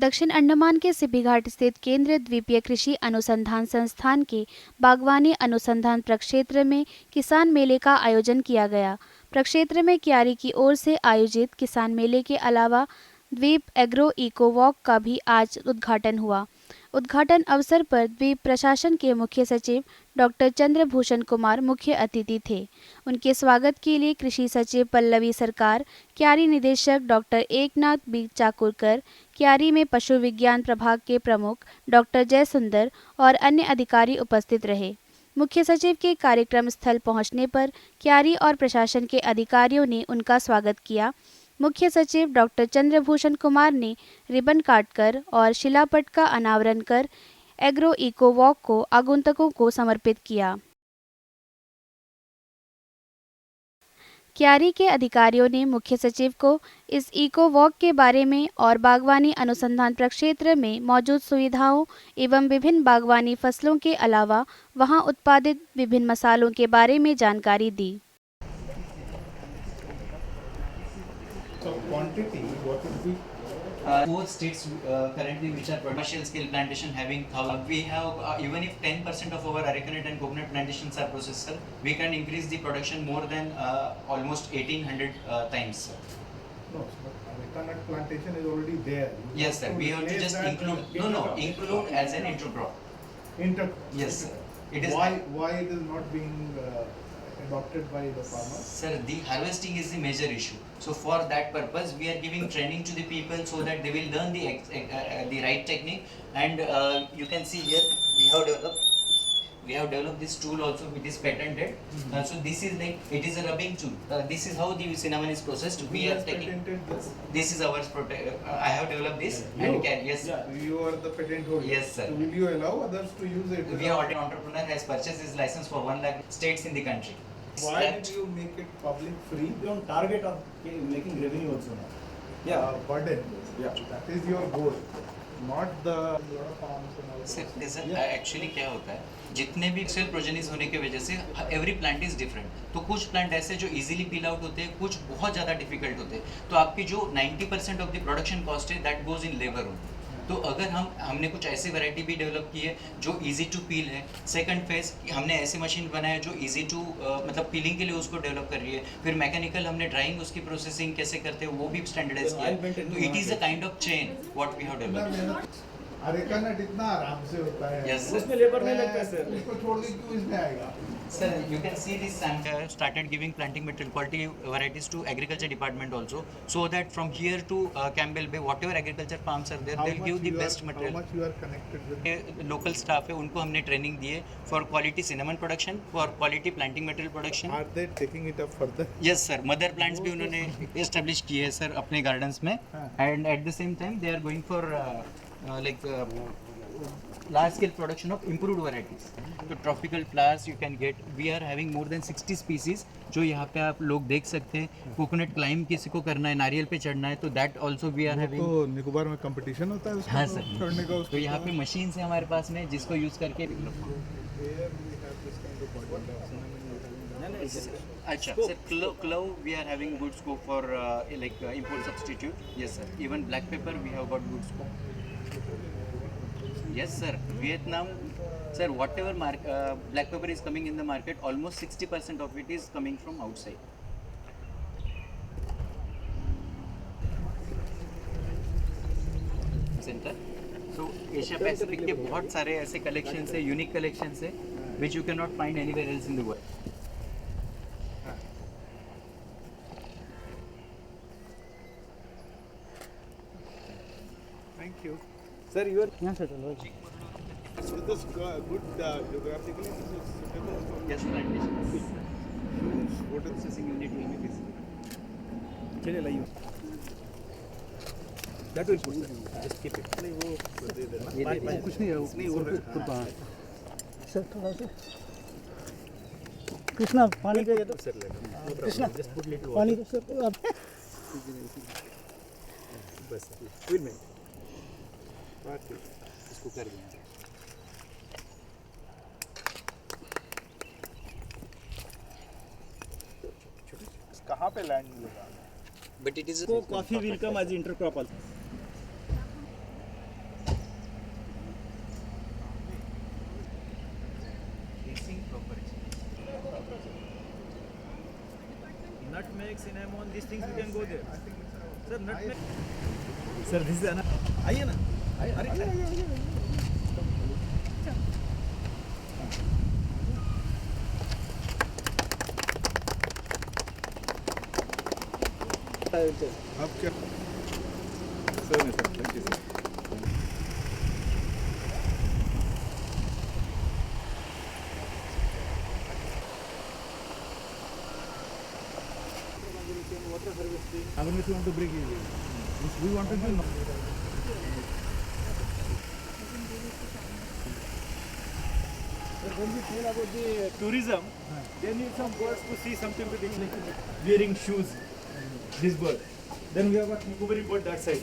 दक्षिण अंडमान के सिबी घाट स्थित केंद्रीय द्वीपीय कृषि अनुसंधान संस्थान के बागवानी अनुसंधान प्रक्षेत्र में किसान मेले का आयोजन किया गया। प्रक्षेत्र में क्यारी की ओर से आयोजित किसान मेले के अलावा द्वीप एग्रो इको वॉक का भी आज उद्घाटन हुआ। उद्घाटन अवसर पर द्वीप प्रशासन के मुख्य सचिव डॉक्टर चंद्रभूषण कुमार मुख्य अतिथि थे। उनके स्वागत के लिए कृषि सचिव पल्लवी सरकार, क्यारी निदेशक डॉक्टर एकनाथ बी चाकुरकर, क्यारी में पशु विज्ञान प्रभाग के प्रमुख डॉक्टर जयसुंदर और अन्य अधिकारी उपस्थित रहे। मुख्य सचिव के कार्यक्रम स्थल पहुंचने पर क्यारी और प्रशासन के अधिकारियों ने उनका स्वागत किया। मुख्य सचिव डॉक्टर चंद्रभूषण कुमार ने रिबन काटकर और शिलापट का अनावरण कर एग्रो इको वॉक को आगंतुकों को समर्पित किया। क्यारी के अधिकारियों ने मुख्य सचिव को इस इको वॉक के बारे में और बागवानी अनुसंधान प्रक्षेत्र में मौजूद सुविधाओं एवं विभिन्न बागवानी फसलों के अलावा वहां उत्पादित विभिन्न मसालों के बारे में जानकारी दी। So quantity, what would be? Four states currently which are commercial scale plantation having we have even if 10% of our arecanut and coconut plantations are processed, sir, we can increase the production more than almost 1800 times. Sir. No, but arecanut plantation is already there. Yes, sir. We have to just include include as an intercrop. Yes, sir. It is why it is not being adopted by the farmers? Sir, the harvesting is the major issue. So for that purpose, we are giving training to the people so that they will learn the right technique. And you can see here we have developed this tool also, which is patented. So this is like it is a rubbing tool. This is how the cinnamon is processed. We are taking this is ours. I have developed this and can yes. Yeah, you are the patent holder. Yes, sir. So will you allow others to use it? We have an entrepreneur has purchased his license for 1 lakh states in the country. Why did you make it public free? You on target of making revenue also now. Yeah. Burden. Yeah. That is your goal, not the lot of farms and all. Sir actually क्या होता है, जितने भी cell प्रोजेनिस होने की वजह से every plant is different. तो कुछ प्लांट ऐसे जो इजीली पील आउट होते हैं, कुछ बहुत ज़्यादा डिफिकल्ट होते हैं। तो आपकी जो 90% ऑफ द प्रोडक्शन कॉस्ट है that goes in labour only. तो अगर हमने कुछ ऐसी वैरायटी भी डेवलप की है जो इजी टू पील है। सेकंड फेज हमने ऐसे मशीन बनाया जो इजी टू मतलब पीलिंग के लिए उसको डेवलप कर रही है। फिर मैकेनिकल हमने ड्राइंग उसकी प्रोसेसिंग कैसे करते हैं वो भी स्टैंडर्डाइज किया है। तो it is a kind of chain what we have developed. Arecanut इतना आराम से होता है। Yes, sir. उसमें लेबर नहीं लगता सर। उसको छोड़ के क्यों इसमें आएगा? Sir, you can see this started giving planting material quality varieties to agriculture department also, so that from here to Campbell Bay, whatever agriculture farms are there, they'll give the best material. How much you are connected with? Local staff है, उनको हमने training दी है for quality cinnamon production, for quality planting material production. Are they taking it up further? Yes sir, mother plants भी उन्होंने establish किए हैं sir अपने gardens में, and at the same time they are going for large scale production of improved varieties. तो tropical flowers you can get. We are having more than 60 species जो यहाँ पे आप लोग देख सकते हैं। कोकोनट क्लाइम किसी को करना है, नारियल पे चढ़ना है, तो that also we are having. तो निकोबार में कंपटीशन होता है उसका? हाँ सर, चढ़ने का। तो यहाँ पे मशीन है हमारे पास में जिसको यूज़ करके अच्छा sir clove we are having good scope for like import substitute. Yes sir, even black pepper we have got good scope. Yes sir, Vietnam, sir, whatever black pepper is coming in the market, almost 60% of it is coming from outside. Center. So Asia Pacific के बहुत सारे ऐसे collections है, unique collections है, which you cannot find anywhere else in the world. Thank you. Sir, you are यहाँ से चलो। So this good geographically this is suitable for Yes, plantation. what is Processing unit will be this. चलिए लाइए। That will put sir. Just keep it. नहीं वो दे देना। ये कुछ नहीं है उसमें वो सर थोड़ा सा कृष्णा पानी का ये तो सर लेना कृष्णा पानी का सर आप बस विल में इसको कर देंगे। कहाँ पे लैंड होगा? But it is coffee will come as intercrop also. nutmeg, cinnamon, these things you can go there. Sir, nutmeg. Sir, this is another. आइए ना. अरे. आप क्या सर नहीं sir thank you sir Again, if you want to bring it, if we want to do. When we tell about the tourism, they need some birds to see something to think like wearing shoes. This bird. Then we have a Nikobari bird that side.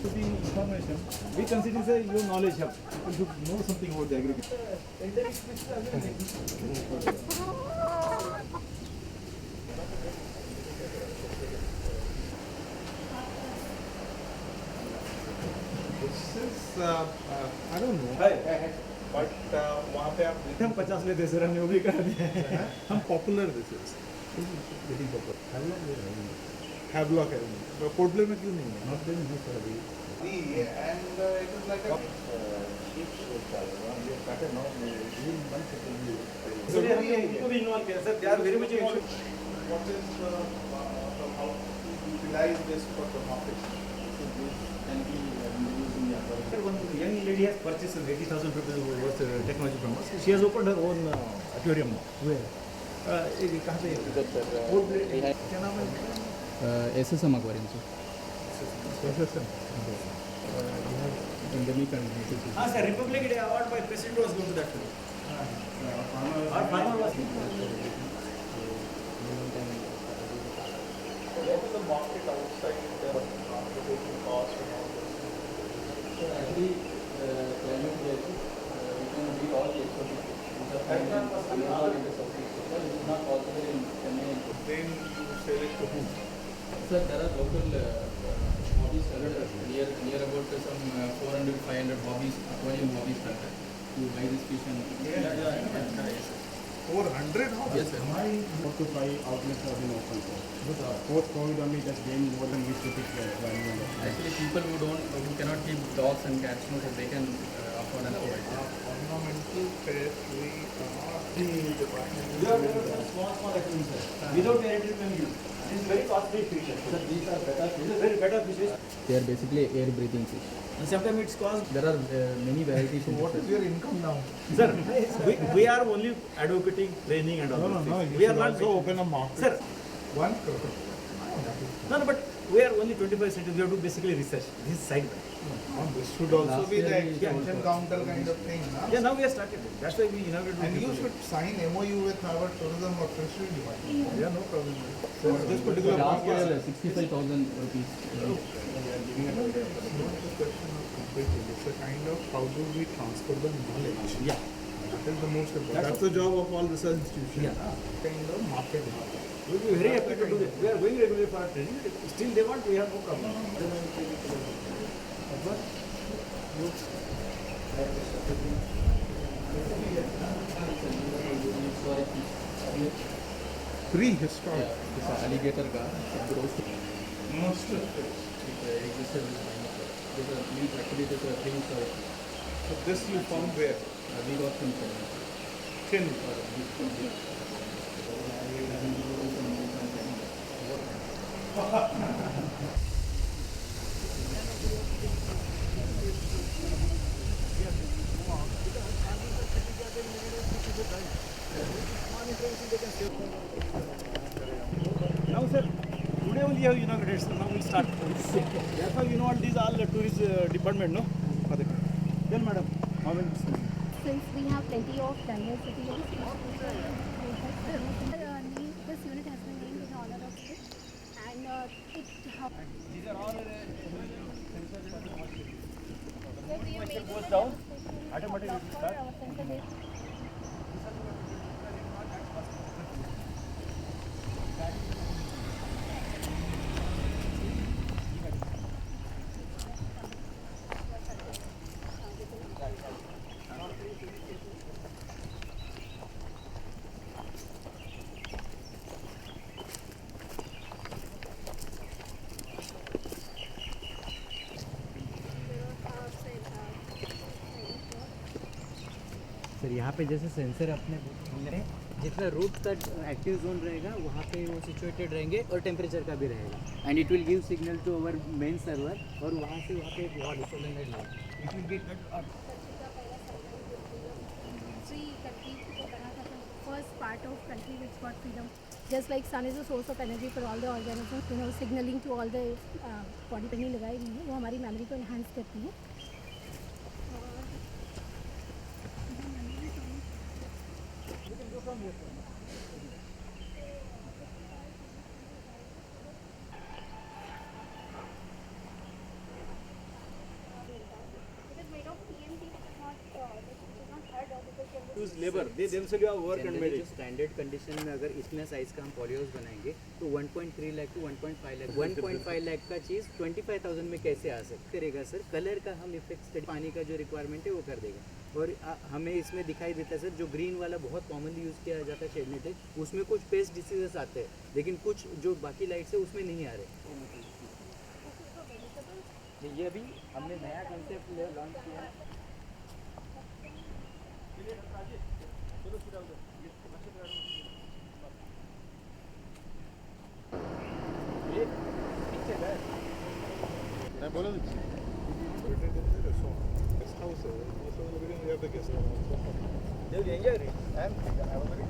To the information, we consider say your knowledge hub. You should know something about the agriculture. This is I don't know Hi. but वहाँ पे आप हम 50 लेते sir हमने वो भी करा दिया है. हम popular this is Getting popular. Havelock है तो पोर्ट ब्लेयर में क्यों नहीं है Not very good for a and it is like a sheep pattern no So उनको भी इन्वॉल्व किया sir. They are very much involved. what is how to utilize this for the market And we used in the one young lady has purchased 80,000 rupees worth technology from us. She has opened her own aquarium now. Where? कहाँ पे? Old place. क्या नाम है? SSM aquarium, sir. SSM Endemic and native. हाँ sir, Republic Day award by President was going to that place. Our farmer was. what is the market outside the transportation cost and all this So actually, climate wise, we can beat all the exotic fish. Which are found in all in the Southeast Asia. It's not possible in Chennai. then you sell it to whom Sir, there are local hobby sellers near about some 400-500 hobbies, aquarium hobby sellers. You buy this fish and yes, 400 yes, sir. My 4 to 5 outlets have been open, sir. Post-COVID only just gained more than we should value. Actually, people who cannot keep dogs and cats, no, so they can afford and avoid. ornamental territory The department. We are doing small aquariums, sir. Without territory can use. This is very costly fish. Sir, these are better This fish. is very better fishes. They are basically air-breathing fish. And sometimes it's cost. There are many varieties. in what this. is your income now Sir, we are only advocating training and all those things. We are not also open a market Sir, 1 crore no, but we are only 25%. We have to basically research. This is side by. this should also Last be the year we extension sold counter kind of thing na? Yeah, now we have started. That's why we inaugurated. and you people. should sign MOU with our tourism or fishery department Yeah, no problem. for this particular Last market year, 65,000 rupees. It's not a question of competing, it's a kind of how do we transfer the knowledge. Yeah. That is the most important. That's the job of all research institutions. Yeah. Kind of market. We will be very happy to do it. We are going regularly for our training. Still they want, we have no problem. Prehistoric. Yeah, this alligator gar, it grows to Most of it existed with dinosaurs. These are means actually these are things So this you found where? we got from China. Tin. Now, sir, today only you have inaugurated, so now we'll start. Therefore, you know what these are all the tourist department, no? Then, madam, how many? Since we have plenty of diversity of species, this unit has been named in honor of it, and it. These are all So we have made goes it down, a automatically for start. our center base. यहाँ पे जैसे sensor अपने में जितना root का active zone रहेगा वहाँ पे वो सिचुएटेड रहेंगे और टेम्परेचर का भी रहेगा and it will give signal to our main server और वहाँ से वहाँ पे बहुत सोलेनोइड रहेगा it will get Three countries को बना था तो first part of country which got freedom. Just like sun is a source of energy for all the organisms, you know, signaling to all the body पे नहीं लगाई गई है, वो हमारी मेमोरी को enhance करती है. use labor, they themselves have work and made जो it. स्टैंडर्ड कंडीशन में अगर इतना साइज का हम पॉलीहाउस बनाएंगे तो 1.3 लाख टू 1.5 लाख 1.5 लाख का चीज़ 25,000 में कैसे आ सकता करेगा सर. कलर का हम इफेक्ट स्टडी पानी का जो रिक्वायरमेंट है वो कर देगा और हमें इसमें दिखाई देता है सर जो ग्रीन वाला बहुत कॉमनली यूज़ किया जाता है शेड नेट उसमें कुछ पेस्ट डिसीजेस आते हैं लेकिन कुछ जो बाकी लाइट्स है उसमें नहीं आ रहे. ये अभी हमने नया कंसेप्ट लॉन्च किया. मैं बोला गेस्ट हाउस है, we have the guest house. They will enjoy it. And I was very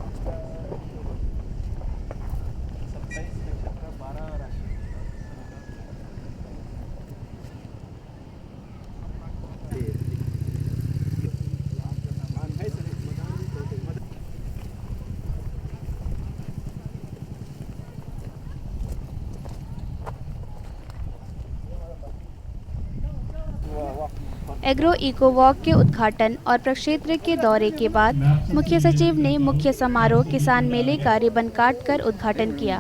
27 नक्षत्र 12 राशि. एग्रो इको वॉक के उद्घाटन और प्रक्षेत्र के दौरे के बाद मुख्य सचिव ने मुख्य समारोह किसान मेले का रिबन काट कर उद्घाटन किया.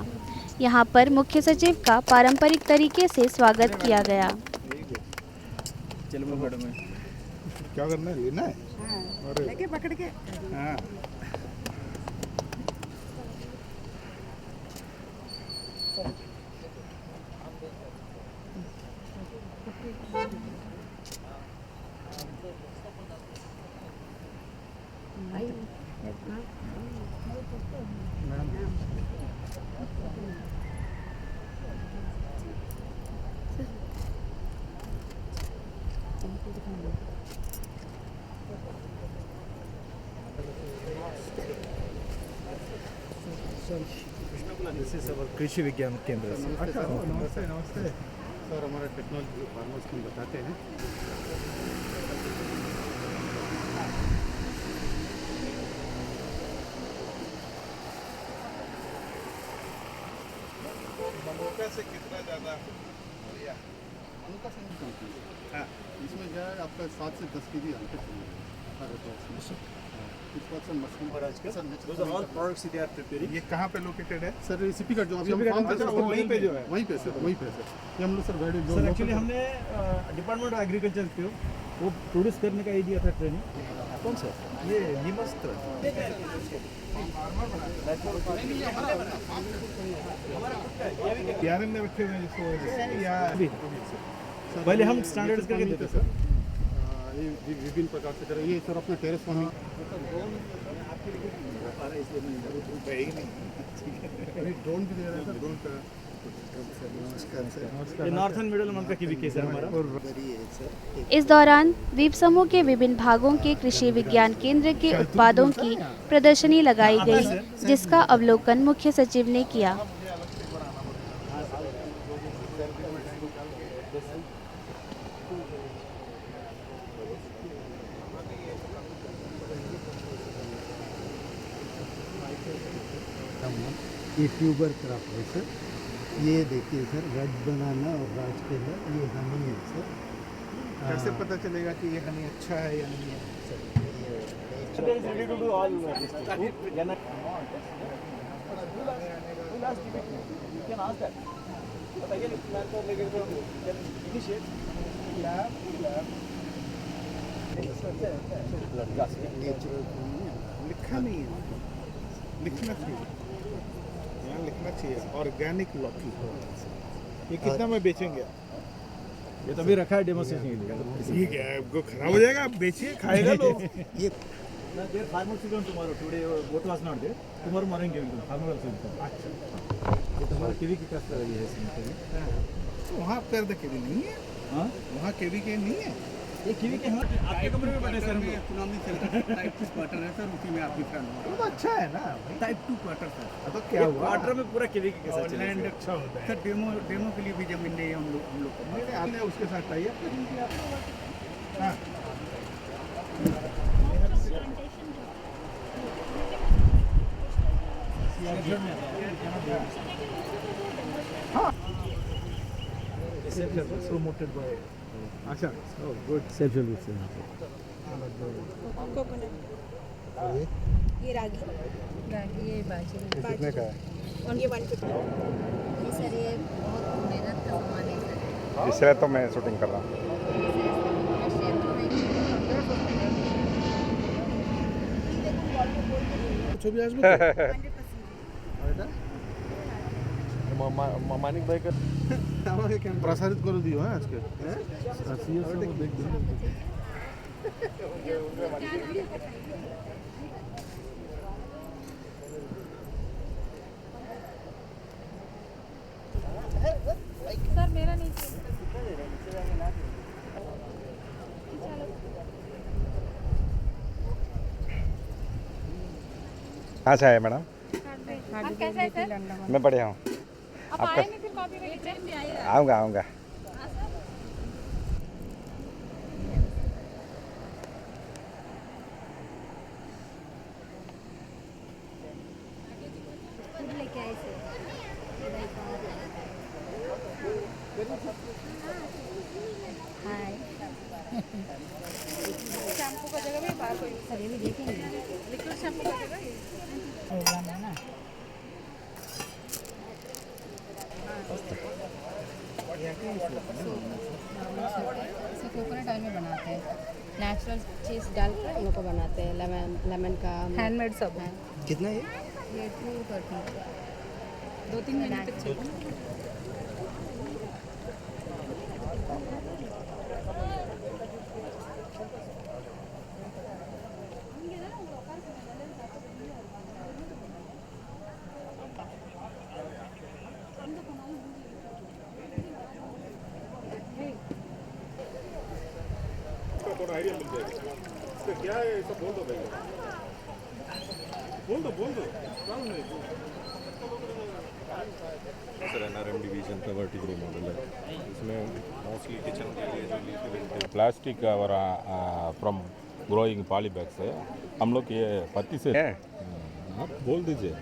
यहां पर मुख्य सचिव का पारंपरिक तरीके से स्वागत किया गया. चलो मैडम क्या करना है, लेना है और लेके पकड़ के हाँ. This is our कृषि विज्ञान केंद्र. नमस्ते नमस्ते सर हमारा टेक्नोलॉजी फार्मर्स को बताते हैं. मनुका से कितना ज़्यादा बढ़िया. उनका संग कंपनी हाँ इसमें जो है आपका 7 से 10 केजी अंतर चाहिए. और आज कल those are all products they are preparing. ये कहाँ पे लोकेटेड है? सर रेसिपी का जो अभी हम फार्म अच्छा, वो वहीं पे जो है. वहीं पे सर वहीं पे सर ये हम लोग सर गाइड जो सर एक्चुअली हमने डिपार्टमेंट ऑफ एग्रीकल्चर को वो प्रोड्यूस करने का आइडिया था ट्रेनिंग. कौन सा? ये निमस्त्र. PRN में रखे हुए हैं जिसको या अभी पहले हम स्टैंडर्ड्स करके देते सर. ये विभिन्न प्रकार से करें. ये सर अपना टेरेस फार्मिंग ड्रोन भी दे रहे हैं सर. ड्रोन का नमस्कार सर. ये नॉर्थन मिडल मंत्रा की भी केस है हमारा. इस दौरान द्वीप समूह के विभिन्न भागों के कृषि विज्ञान केंद्र के उत्पादों की प्रदर्शनी लगाई गई, जिसका अवलोकन मुख्य सचिव ने किया. ये ट्यूबर क्रॉप है सर. ये देखिए सर रज बनाना और राज केला ये हनी है सर. कैसे पता चलेगा कि ये हनी अच्छा है या नहीं है? Today is ready to do all this. You can ask that. बताइए प्लान को लेकर तो इनिशिएट लिखा नहीं है, लिखना चाहिए. यहाँ लिखना चाहिए ऑर्गेनिक लॉकी. ये कितना में बेचेंगे? ये तो अभी रखा है डेमोस्ट्रेशन के लिए. ये क्या है, खराब हो जाएगा? बेचिए, खाएगा लोग. ये Their farmers will come tomorrow. Today boat was not there. Tomorrow morning they will come. Farmer also will come. अच्छा ये तुम्हारा केवी की क्या ये है सीन तो वहाँ कर दे केवी नहीं है हाँ वहाँ केवी के नहीं है ये केवी के हमारे आपके कमरे में बने सर हम लोग इकोनॉमिक सेंटर टाइप 2 क्वार्टर है सर, उसी में आपकी फैन वो तो अच्छा है ना भाई टाइप 2 क्वार्टर सर। तो क्या हुआ क्वार्टर में पूरा केवी के साथ लैंड चलेगा। अच्छा होता है सर डेमो के लिए भी जमीन नहीं है हम लोग को। नहीं नहीं आपने उसके साथ टाई अप कर दीजिए आप हाँ promoted by अच्छा oh good सेल्फ हेल्प से ये रागी ये बाजरे कितने का है और ये 150 ये सर ये बहुत मेहनत का सामान है सर इसलिए तो मैं शूटिंग कर रहा हूँ ছবি আসবে মানিক ভাইকে আমাকে প্রসারিত করে দিও হ্যাঁ আজকে सर मेरा नहीं कहाँ से आए मैडम आप कैसे हैं सर मैं बढ़िया हूँ आप आए नहीं फिर कॉपी में ट्रेन में आए आऊँगा आऊँगा खुद लेके आए सर हाय शैम्पू का जगह भी बाहर कोई सर ये भी देखेंगे लिक्विड शैम्पू का जगह प्रोग्राम है ना इसे कोकोनट ऑयल में बनाते हैं, नेचुरल चीज़ डालकर इन लोग को बनाते हैं, लेमन का हैंडमेड सब है कितना है ये 230 2-3 महीने तक चलेगा। थोड़ा आइडिया मिल जाएगा इसका क्या है सब बोल दो भैया बोल दो प्रॉब्लम नहीं सर एनआरएम डिवीजन का वर्टिकल मॉडल है इसमें मोस्टली किचन के लिए जो लीफी प्लास्टिक और फ्रॉम ग्रोइंग पॉली बैग से हम लोग ये पत्ती से आप बोल दीजिए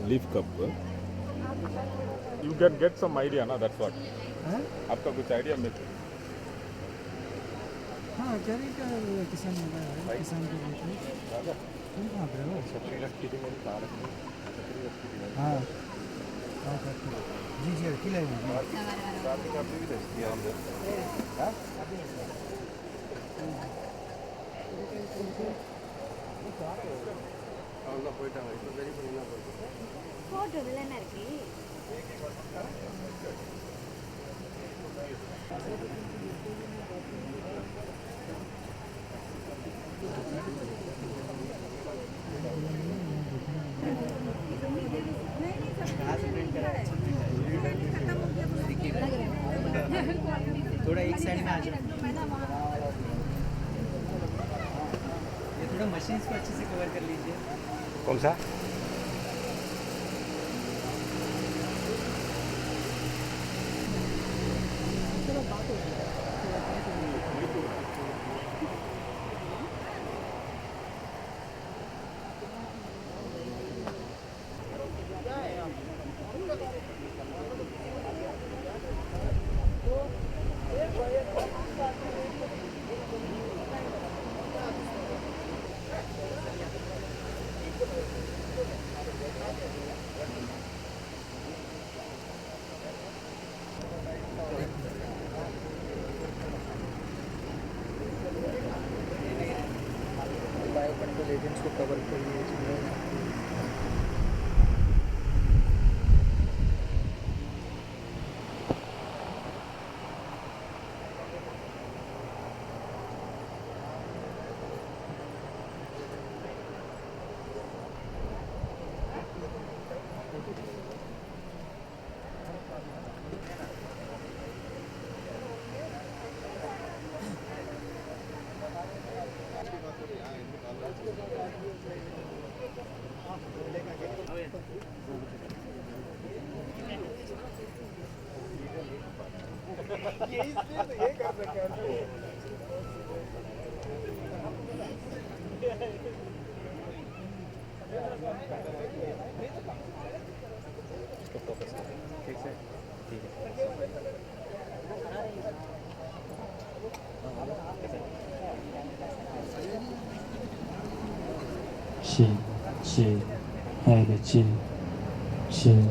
leaf cup you can get some idea ना दैट्स व्हाट आपका कुछ आइडिया मिल हाँ चलिए क्या किसान है किसान के लिए कहाँ पे हो हाँ जी जी किला थोड़ा एक साइड में आ जाओ ये थोड़ा मशीन्स को अच्छे से कवर कर लीजिए कौन सा chill, have a chill. Chill.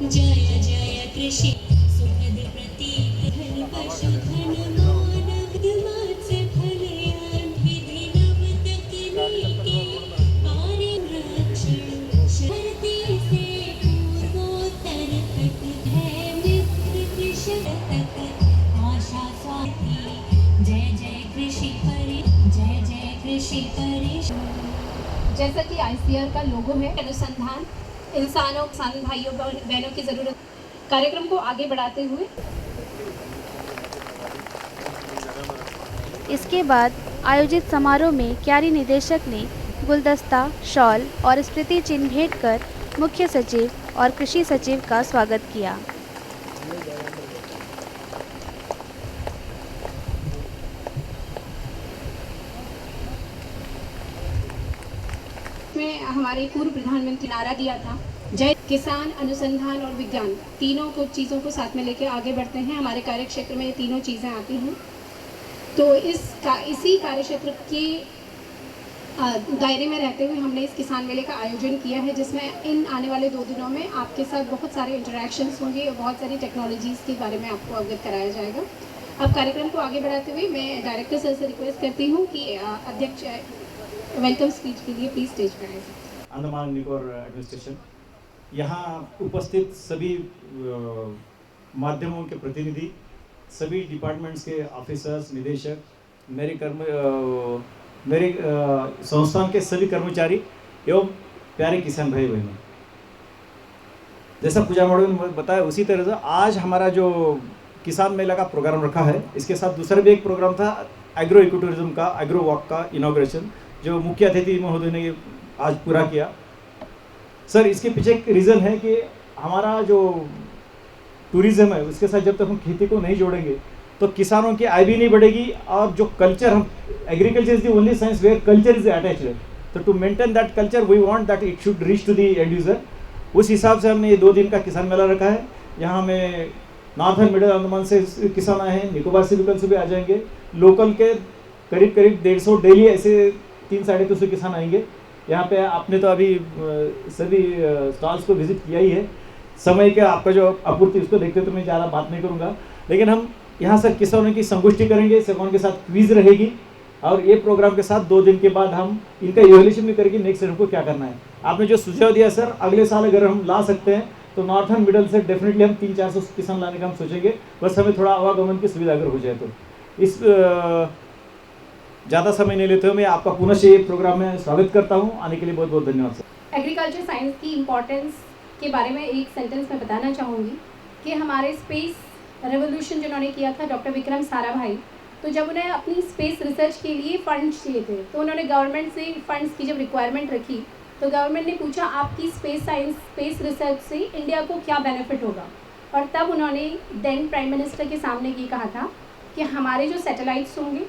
जय जय कृषि सुखद प्रतीक धन पशुधन मानव मात्स्य फलयान विधि नव तकनीके पारि रक्षण शरती से पूर्वोत्तर तक है मित्र कृषक तक आशा स्वाति जय जय कृषि जैसा कि ICAR का लोगो है, अनुसंधान इंसानों किसान भाइयों बहनों की ज़रूरत। कार्यक्रम को आगे बढ़ाते हुए इसके बाद आयोजित समारोह में क्यारी निदेशक ने गुलदस्ता, शॉल और स्मृति चिन्ह भेंट कर मुख्य सचिव और कृषि सचिव का स्वागत किया। में हमारे पूर्व प्रधानमंत्री नारा दिया था, जय किसान, अनुसंधान और विज्ञान, तीनों को चीज़ों को साथ में लेकर आगे बढ़ते हैं। हमारे कार्य क्षेत्र में ये तीनों चीज़ें आती हैं। तो इसी कार्य क्षेत्र के दायरे में रहते हुए हमने इस किसान मेले का आयोजन किया है, जिसमें इन आने वाले 2 दिनों में आपके साथ बहुत सारे इंटरेक्शंस होंगे और बहुत सारी टेक्नोलॉजीज़ के बारे में आपको अवगत कराया जाएगा। अब कार्यक्रम को आगे बढ़ाते हुए मैं डायरेक्टर सर से रिक्वेस्ट करती हूँ कि अध्यक्ष वेलकम स्पीच के लिए प्लीज स्टेज पर आए। अंडमान निकोबार एडमिनिस्ट्रेशन, यहाँ उपस्थित सभी माध्यमों के प्रतिनिधि, सभी डिपार्टमेंट्स के ऑफिसर्स, निदेशक, मेरे संस्थान के सभी कर्मचारी एवं प्यारे किसान भाई बहनों, जैसा पूजा मैडम ने बताया उसी तरह से आज हमारा जो किसान मेला का प्रोग्राम रखा है, इसके साथ दूसरा भी एक प्रोग्राम था एग्रो इको टूरिज्म का, एग्रो वॉक का इनॉग्रेशन, जो मुख्य अतिथि महोदय ने आज पूरा किया। सर, इसके पीछे एक रीज़न है कि हमारा जो टूरिज्म है उसके साथ जब तक हम खेती को नहीं जोड़ेंगे तो किसानों की आय भी नहीं बढ़ेगी, और जो कल्चर हम agriculture is the only science where culture is attached, तो to maintain that culture we want that it should reach to the end user. उस हिसाब से हमने ये 2 दिन का किसान मेला रखा है। यहाँ में नॉर्थन मिडिल अंडमान से किसान आए हैं, निकोबार से भी कल सुबह आ जाएंगे, लोकल के करीब 150 डेली ऐसे 300-350 किसान आएंगे। यहाँ पे आपने तो अभी सभी स्टॉल्स को विजिट किया ही है। समय का आपका जो आपूर्ति उसको देखते तो मैं ज़्यादा बात नहीं करूँगा, लेकिन हम यहाँ से किसानों की संगोष्ठी करेंगे, किसानों के साथ क्विज रहेगी, और ये प्रोग्राम के साथ 2 दिन के बाद हम इनका इवैल्यूएशन भी करेंगे नेक्स्ट ईयर को क्या करना है। आपने जो सुझाव दिया सर, अगले साल अगर हम ला सकते हैं तो नॉर्थन मिडल से डेफिनेटली हम 300-400 किसान लाने का हम सोचेंगे, बस हमें थोड़ा आवागमन की सुविधा अगर हो जाए तो। इस ज़्यादा समय नहीं लेते हुए मैं आपका पुनः से ये प्रोग्राम में स्वागत करता हूँ। आने के लिए बहुत बहुत धन्यवाद सर। एग्रीकल्चर साइंस की इम्पोर्टेंस के बारे में एक सेंटेंस में बताना चाहूँगी कि हमारे स्पेस रेवोल्यूशन जिन्होंने किया था डॉक्टर विक्रम साराभाई, तो जब उन्हें अपनी स्पेस रिसर्च के लिए फंड्स चाहिए थे तो उन्होंने गवर्नमेंट से फंड्स की जब रिक्वायरमेंट रखी तो गवर्नमेंट ने पूछा आपकी स्पेस साइंस स्पेस रिसर्च से इंडिया को क्या बेनिफिट होगा। और तब उन्होंने देन प्राइम मिनिस्टर के सामने ये कहा था कि हमारे जो सैटेलाइट्स होंगे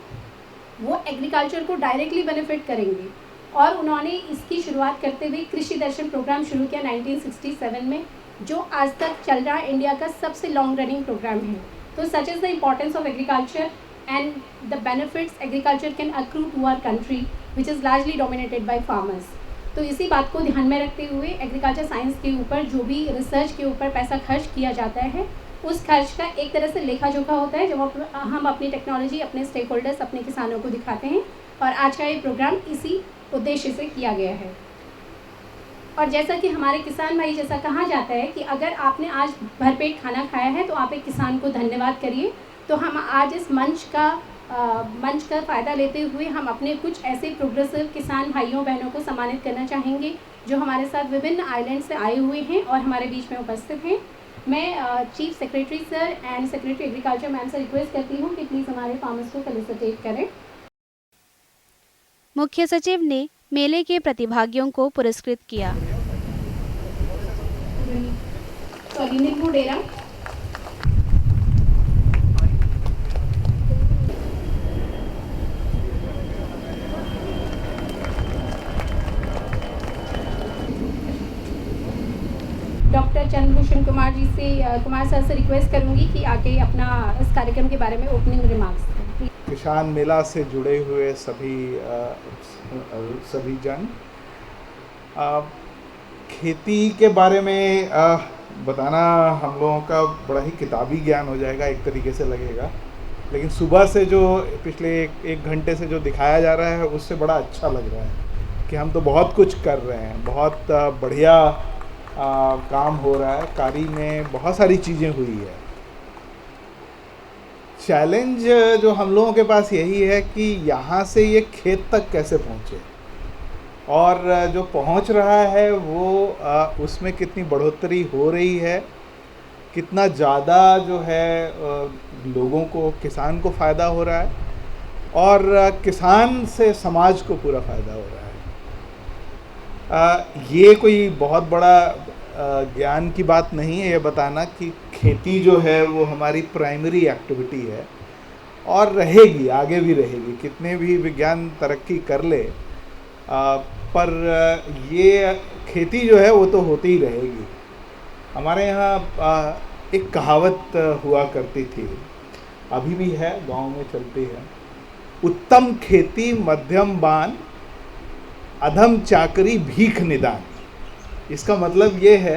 वो एग्रीकल्चर को डायरेक्टली बेनिफिट करेंगे, और उन्होंने इसकी शुरुआत करते हुए कृषि दर्शन प्रोग्राम शुरू किया 1967 में, जो आज तक चल रहा इंडिया का सबसे लॉन्ग रनिंग प्रोग्राम है। तो such is the importance of agriculture and the benefits agriculture can accrue to our country which is largely dominated by farmers. तो इसी बात को ध्यान में रखते हुए एग्रीकल्चर साइंस के ऊपर जो भी रिसर्च के ऊपर पैसा खर्च किया जाता है, उस खर्च का एक तरह से लेखा जोखा होता है, जब हम अपनी टेक्नोलॉजी अपने स्टेक होल्डर्स अपने किसानों को दिखाते हैं। और आज का ये प्रोग्राम इसी उद्देश्य से किया गया है। और जैसा कि हमारे किसान भाई, जैसा कहा जाता है कि अगर आपने आज भरपेट खाना खाया है तो आप एक किसान को धन्यवाद करिए। तो हम आज इस मंच का फ़ायदा लेते हुए हम अपने कुछ ऐसे प्रोग्रेसिव किसान भाइयों बहनों को सम्मानित करना चाहेंगे जो हमारे साथ विभिन्न आइलैंड से आए हुए हैं और हमारे बीच में उपस्थित हैं। मैं chief secretary sir and secretary agriculture ma'am से रिक्वेस्ट करती हूँ कि प्लीज़ हमारे फार्मर्स को फेलिसिटेट करें। मुख्य सचिव ने मेले के प्रतिभागियों को पुरस्कृत किया। डॉक्टर चंद्रभूषण कुमार सर से रिक्वेस्ट करूंगी कि आके अपना इस कार्यक्रम के बारे में ओपनिंग रिमार्क्स दें। किसान मेला से जुड़े हुए सभी जन, खेती के बारे में बताना हम लोगों का बड़ा ही किताबी ज्ञान हो जाएगा, एक तरीके से लगेगा, लेकिन सुबह से जो पिछले एक घंटे से जो दिखाया जा रहा है उससे बड़ा अच्छा लग रहा है कि हम तो बहुत कुछ कर रहे हैं, बहुत बढ़िया काम हो रहा है। कारी में बहुत सारी चीज़ें हुई है। चैलेंज जो हम लोगों के पास यही है कि यहाँ से ये खेत तक कैसे पहुँचे, और जो पहुँच रहा है वो उसमें कितनी बढ़ोतरी हो रही है, कितना ज़्यादा जो है लोगों को, किसान को फ़ायदा हो रहा है, और किसान से समाज को पूरा फ़ायदा हो रहा है। ये कोई बहुत बड़ा ज्ञान की बात नहीं है ये बताना कि खेती जो है वो हमारी प्राइमरी एक्टिविटी है और रहेगी, आगे भी रहेगी, कितने भी विज्ञान तरक्की कर ले, पर ये खेती जो है वो तो होती ही रहेगी। हमारे यहाँ एक कहावत हुआ करती थी, अभी भी है, गांव में चलती है, उत्तम खेती मध्यम बान, अधम चाकरी भीख निदान। इसका मतलब ये है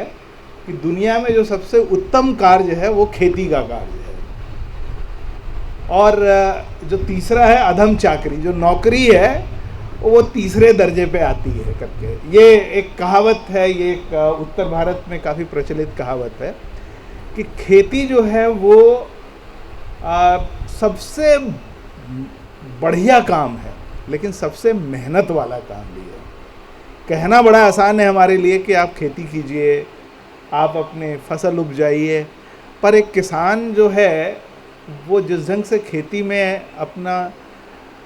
कि दुनिया में जो सबसे उत्तम कार्य है वो खेती का कार्य है, और जो तीसरा है अधम चाकरी, जो नौकरी है वो तीसरे दर्जे पे आती है करके। ये एक कहावत है, ये एक उत्तर भारत में काफ़ी प्रचलित कहावत है कि खेती जो है वो सबसे बढ़िया काम है, लेकिन सबसे मेहनत वाला काम भी है। कहना बड़ा आसान है हमारे लिए कि आप खेती कीजिए, आप अपने फसल उपजाइए, पर एक किसान जो है वो जिस ढंग से खेती में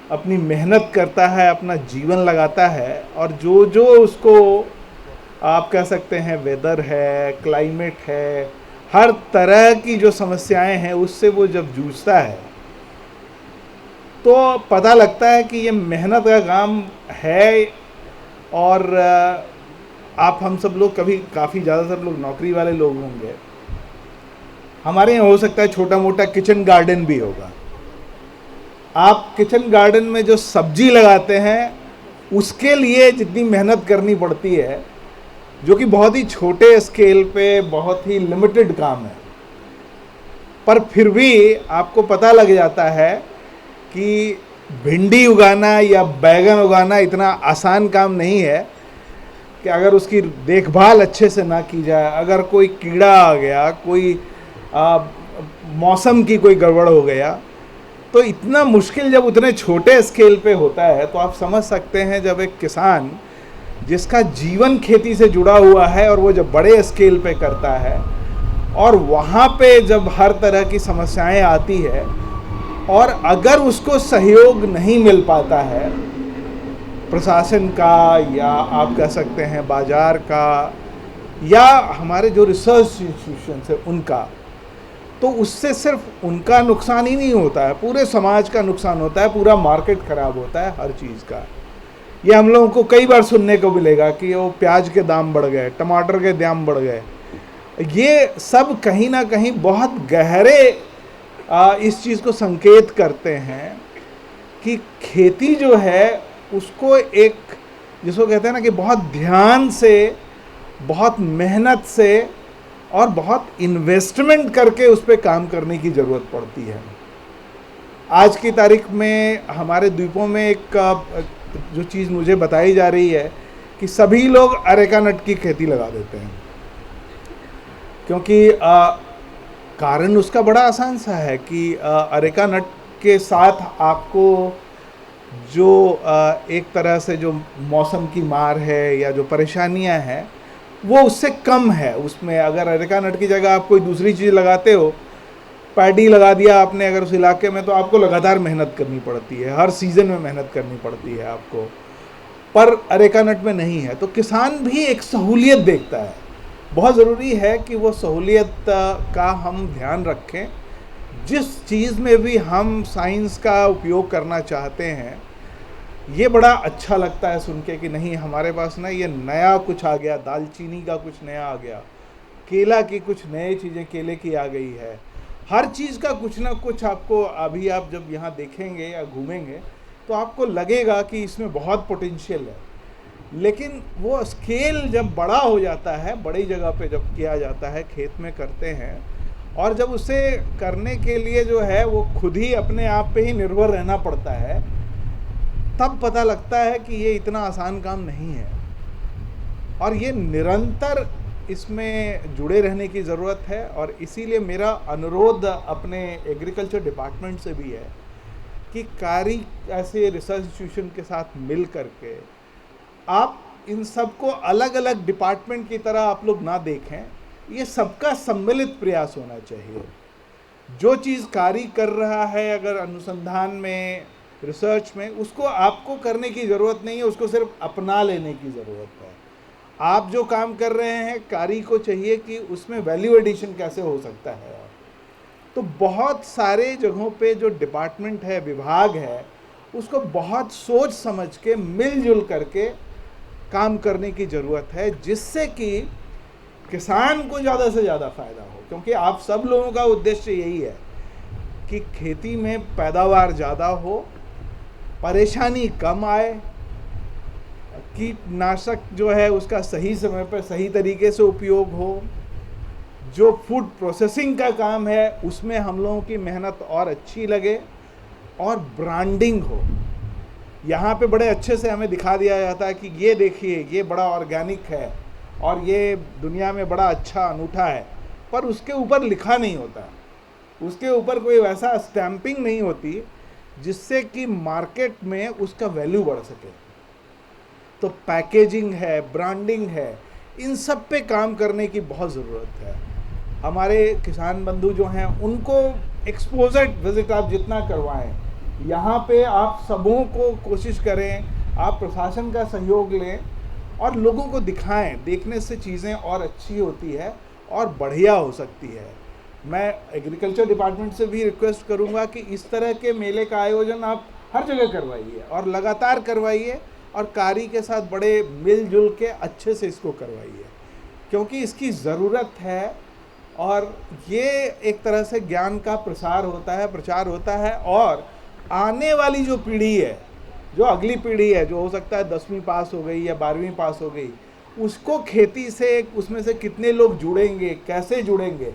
अपनी मेहनत करता है, अपना जीवन लगाता है, और जो उसको आप कह सकते हैं वेदर है, क्लाइमेट है, हर तरह की जो समस्याएं हैं उससे वो जब जूझता है तो पता लगता है कि ये मेहनत का काम है। और आप हम सब लोग कभी काफ़ी ज़्यादातर लोग नौकरी वाले लोग होंगे, हमारे यहाँ हो सकता है छोटा मोटा किचन गार्डन भी होगा। आप किचन गार्डन में जो सब्जी लगाते हैं उसके लिए जितनी मेहनत करनी पड़ती है, जो कि बहुत ही छोटे स्केल पे बहुत ही लिमिटेड काम है, पर फिर भी आपको पता लग जाता है कि भिंडी उगाना या बैगन उगाना इतना आसान काम नहीं है कि अगर उसकी देखभाल अच्छे से ना की जाए, अगर कोई कीड़ा आ गया, कोई मौसम की कोई गड़बड़ हो गया, तो इतना मुश्किल जब उतने छोटे स्केल पे होता है, तो आप समझ सकते हैं जब एक किसान जिसका जीवन खेती से जुड़ा हुआ है और वो जब बड़े स्केल पे करता है, और वहाँ पे जब हर तरह की समस्याएं आती है, और अगर उसको सहयोग नहीं मिल पाता है प्रशासन का, या आप कह सकते हैं बाजार का, या हमारे जो रिसर्च इंस्टीट्यूशंस है उनका, तो उससे सिर्फ उनका नुकसान ही नहीं होता है, पूरे समाज का नुकसान होता है, पूरा मार्केट खराब होता है हर चीज़ का। ये हम लोगों को कई बार सुनने को मिलेगा कि वो प्याज के दाम बढ़ गए, टमाटर के दाम बढ़ गए। ये सब कहीं ना कहीं बहुत गहरे इस चीज़ को संकेत करते हैं कि खेती जो है उसको एक, जिसको कहते हैं ना कि बहुत ध्यान से, बहुत मेहनत से और बहुत इन्वेस्टमेंट करके उस पर काम करने की ज़रूरत पड़ती है। आज की तारीख में हमारे द्वीपों में एक जो चीज़ मुझे बताई जा रही है कि सभी लोग अरेका नट की खेती लगा देते हैं, क्योंकि कारण उसका बड़ा आसान सा है कि अरेका नट के साथ आपको जो एक तरह से जो मौसम की मार है या जो परेशानियां हैं वो उससे कम है। उसमें अगर अरेका नट की जगह आप कोई दूसरी चीज़ लगाते हो, पैडी लगा दिया आपने अगर उस इलाके में, तो आपको लगातार मेहनत करनी पड़ती है, हर सीज़न में मेहनत करनी पड़ती है आपको, पर अरेका नट में नहीं है। तो किसान भी एक सहूलियत देखता है। बहुत ज़रूरी है कि वो सहूलियत का हम ध्यान रखें। जिस चीज़ में भी हम साइंस का उपयोग करना चाहते हैं, ये बड़ा अच्छा लगता है सुन के कि नहीं हमारे पास ना ये नया कुछ आ गया, दालचीनी का कुछ नया आ गया, केला की कुछ नई चीज़ें केले की आ गई है। हर चीज़ का कुछ ना कुछ आपको, अभी आप जब यहाँ देखेंगे या घूमेंगे तो आपको लगेगा कि इसमें बहुत पोटेंशियल है, लेकिन वो स्केल जब बड़ा हो जाता है, बड़ी जगह पे जब किया जाता है, खेत में करते हैं, और जब उसे करने के लिए जो है वो खुद ही अपने आप पे ही निर्भर रहना पड़ता है, तब पता लगता है कि ये इतना आसान काम नहीं है। और ये निरंतर इसमें जुड़े रहने की ज़रूरत है। और इसीलिए मेरा अनुरोध अपने एग्रीकल्चर डिपार्टमेंट से भी है कि कारी ऐसे रिसर्च इंस्टीट्यूशन के साथ मिल करके आप इन सबको अलग अलग डिपार्टमेंट की तरह आप लोग ना देखें, ये सबका सम्मिलित प्रयास होना चाहिए। जो चीज़ कारी कर रहा है अगर अनुसंधान में, रिसर्च में, उसको आपको करने की ज़रूरत नहीं है, उसको सिर्फ अपना लेने की ज़रूरत है। आप जो काम कर रहे हैं, कारी को चाहिए कि उसमें वैल्यू एडिशन कैसे हो सकता है। तो बहुत सारे जगहों पे जो डिपार्टमेंट है, विभाग है, उसको बहुत सोच समझ के मिलजुल करके काम करने की ज़रूरत है, जिससे कि किसान को ज़्यादा से ज़्यादा फ़ायदा हो। क्योंकि आप सब लोगों का उद्देश्य यही है कि खेती में पैदावार ज़्यादा हो, परेशानी कम आए, कीटनाशक जो है उसका सही समय पर सही तरीके से उपयोग हो, जो फूड प्रोसेसिंग का काम है उसमें हम लोगों की मेहनत और अच्छी लगे, और ब्रांडिंग हो। यहाँ पे बड़े अच्छे से हमें दिखा दिया जाता है कि ये देखिए ये बड़ा ऑर्गेनिक है और ये दुनिया में बड़ा अच्छा अनूठा है, पर उसके ऊपर लिखा नहीं होता, उसके ऊपर कोई वैसा स्टैंपिंग नहीं होती जिससे कि मार्केट में उसका वैल्यू बढ़ सके। तो पैकेजिंग है, ब्रांडिंग है, इन सब पे काम करने की बहुत ज़रूरत है। हमारे किसान बंधु जो हैं उनको एक्सपोजर विजिट आप जितना करवाएं, यहाँ पे आप सबों को कोशिश करें, आप प्रशासन का सहयोग लें और लोगों को दिखाएं। देखने से चीज़ें और अच्छी होती है और बढ़िया हो सकती है। मैं एग्रीकल्चर डिपार्टमेंट से भी रिक्वेस्ट करूंगा कि इस तरह के मेले का आयोजन आप हर जगह करवाइए और लगातार करवाइए, और कारी के साथ बड़े मिलजुल के अच्छे से इसको करवाइए, क्योंकि इसकी ज़रूरत है। और ये एक तरह से ज्ञान का प्रसार होता है, प्रचार होता है, और आने वाली जो पीढ़ी है, जो अगली पीढ़ी है, जो हो सकता है 10वीं पास हो गई या 12वीं पास हो गई, उसको खेती से, उसमें से कितने लोग जुड़ेंगे, कैसे जुड़ेंगे,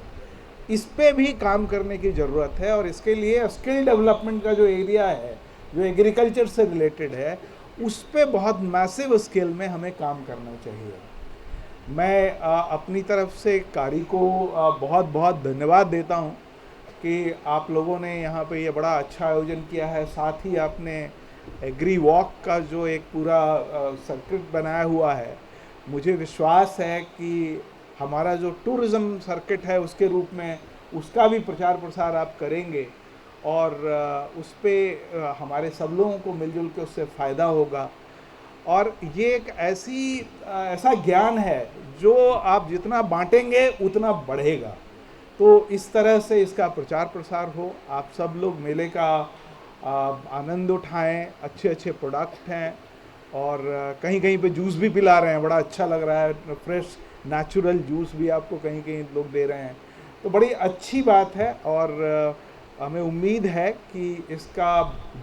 इस पे भी काम करने की ज़रूरत है। और इसके लिए स्किल डेवलपमेंट का जो एरिया है, जो एग्रीकल्चर से रिलेटेड है, उस पे बहुत मैसिव स्केल में हमें काम करना चाहिए। मैं अपनी तरफ से कारी को बहुत बहुत धन्यवाद देता हूँ कि आप लोगों ने यहाँ पे ये बड़ा अच्छा आयोजन किया है। साथ ही आपने एग्री वॉक का जो एक पूरा सर्किट बनाया हुआ है, मुझे विश्वास है कि हमारा जो टूरिज़्म सर्किट है उसके रूप में उसका भी प्रचार प्रसार आप करेंगे, और उस पे हमारे सब लोगों को मिलजुल के उससे फ़ायदा होगा। और ये एक ऐसा ज्ञान है जो आप जितना बांटेंगे उतना बढ़ेगा। तो इस तरह से इसका प्रचार प्रसार हो, आप सब लोग मेले का आनंद उठाएं। अच्छे अच्छे प्रोडक्ट हैं और कहीं कहीं पे जूस भी पिला रहे हैं, बड़ा अच्छा लग रहा है। फ्रेश नेचुरल जूस भी आपको कहीं कहीं लोग दे रहे हैं, तो बड़ी अच्छी बात है। और हमें उम्मीद है कि इसका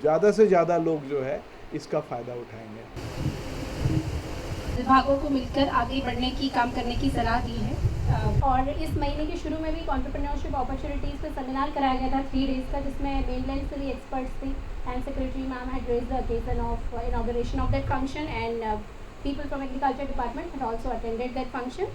ज़्यादा से ज़्यादा लोग जो है इसका फ़ायदा उठाएंगे। विभागों को मिलकर आगे बढ़ने की काम करने की सलाह दी है। और इस महीने के शुरू में भी एंटरप्रेन्योरशिप अपॉर्चुनिटीज़ पे सेमिनार कराया गया था 3 डेज़ का, जिसमें मेनलैंड से भी एक्सपर्ट्स थे and secretary ma'am had raised the occasion of inauguration of that function and people from agriculture department had also attended that function.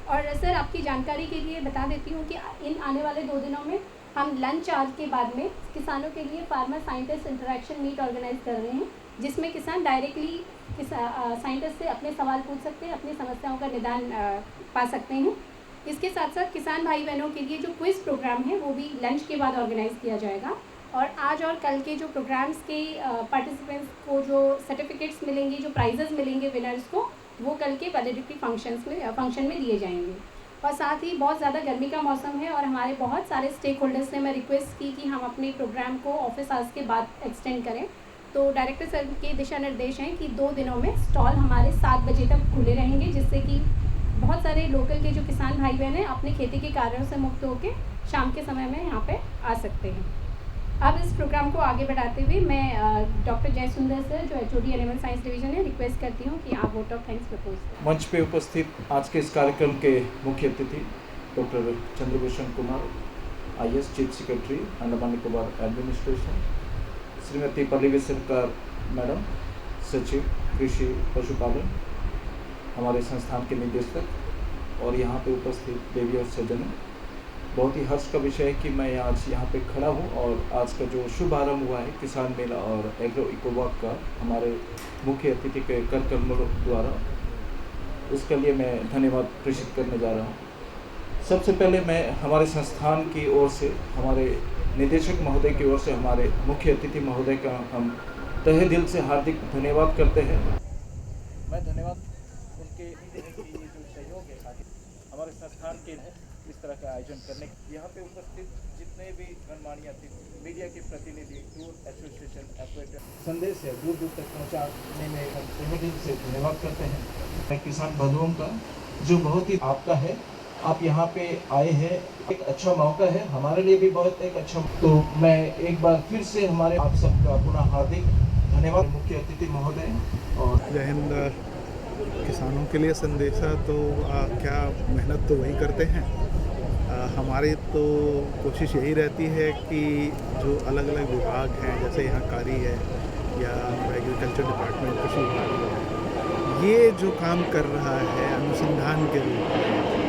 और सर, आपकी जानकारी के लिए बता देती हूँ कि इन आने वाले 2 दिनों में हम लंच आवर के बाद में किसानों के लिए farmer scientist interaction meet organise कर रहे हैं, जिसमें किसान डायरेक्टली साइंटिस्ट से अपने सवाल पूछ सकते हैं, अपनी समस्याओं का निदान पा सकते हैं। इसके साथ साथ किसान भाई बहनों के लिए जो क्विज़ प्रोग्राम है वो भी लंच के बाद ऑर्गेनाइज़ किया जाएगा। और आज और कल के जो प्रोग्राम्स के पार्टिसिपेंट्स को जो सर्टिफिकेट्स मिलेंगे, जो प्राइजेस मिलेंगे विनर्स को, वो कल के वैलिडिटी फंक्शन में दिए जाएंगे। और साथ ही बहुत ज़्यादा गर्मी का मौसम है और हमारे बहुत सारे स्टेक होल्डर्स ने मैं रिक्वेस्ट की कि हम अपने प्रोग्राम को ऑफिस आवर्स के बाद एक्सटेंड करें। तो डायरेक्टर सर के दिशा निर्देश हैं कि 2 दिनों में स्टॉल हमारे 7 बजे तक खुले रहेंगे, जिससे कि बहुत सारे लोकल के जो किसान भाई बहन हैं अपने खेती के कार्यों से मुक्त होकर शाम के समय में यहाँ पे आ सकते हैं। अब इस प्रोग्राम को आगे बढ़ाते हुए मैं डॉक्टर जय सुंदर सर, जो HOD एनिमल साइंस डिवीज़न है, रिक्वेस्ट करती हूँ कि आप वोट ऑफ थैंक्स प्रपोज करें। मंच पे उपस्थित आज के इस कार्यक्रम के मुख्य अतिथि doctor Chandrabhushan Kumar, IAS chief secretary Andaman Nicobar administration, Shrimati Pallavi सरकार मैडम, सचिव कृषि पशुपालन, हमारे संस्थान के निदेशक और यहाँ पे उपस्थित देवी और सज्जनों, बहुत ही हर्ष का विषय है कि मैं आज यहाँ पे खड़ा हूँ और आज का जो शुभारंभ हुआ है किसान मेला और एग्रो इको वॉक का हमारे मुख्य अतिथि के कर कमलों द्वारा, उसके लिए मैं धन्यवाद प्रेषित करने जा रहा हूँ। सबसे पहले मैं हमारे संस्थान की ओर से, हमारे निदेशक महोदय की ओर से, हमारे मुख्य अतिथि महोदय का हम तहे दिल से हार्दिक धन्यवाद करते हैं। मैं धन्यवाद उनके जो सहयोग है हमारे संस्थान के इस तरह का आयोजन करने, यहाँ पे उपस्थित जितने भी गणमान्य अतिथि, मीडिया के प्रतिनिधि, टूर एसोसिएशन ऑपरेटर, संदेश है दूर दूर तक पहुँचाने में हम तहे दिल से धन्यवाद करते हैं। किसान बंधुओं का जो बहुत ही आपका है, आप यहाँ पे आए हैं, एक अच्छा मौका है हमारे लिए भी, बहुत एक अच्छा। तो मैं एक बार फिर से हमारे आप सबका पुनः हार्दिक धन्यवाद मुख्य अतिथि महोदय। और जय हिंद। किसानों के लिए संदेशा तो क्या मेहनत तो वही करते हैं, हमारी तो कोशिश यही रहती है कि जो अलग अलग विभाग हैं, जैसे यहाँ कारी है या एग्रीकल्चर डिपार्टमेंट, कृषि विभाग है, ये जो काम कर रहा है अनुसंधान के रूप में,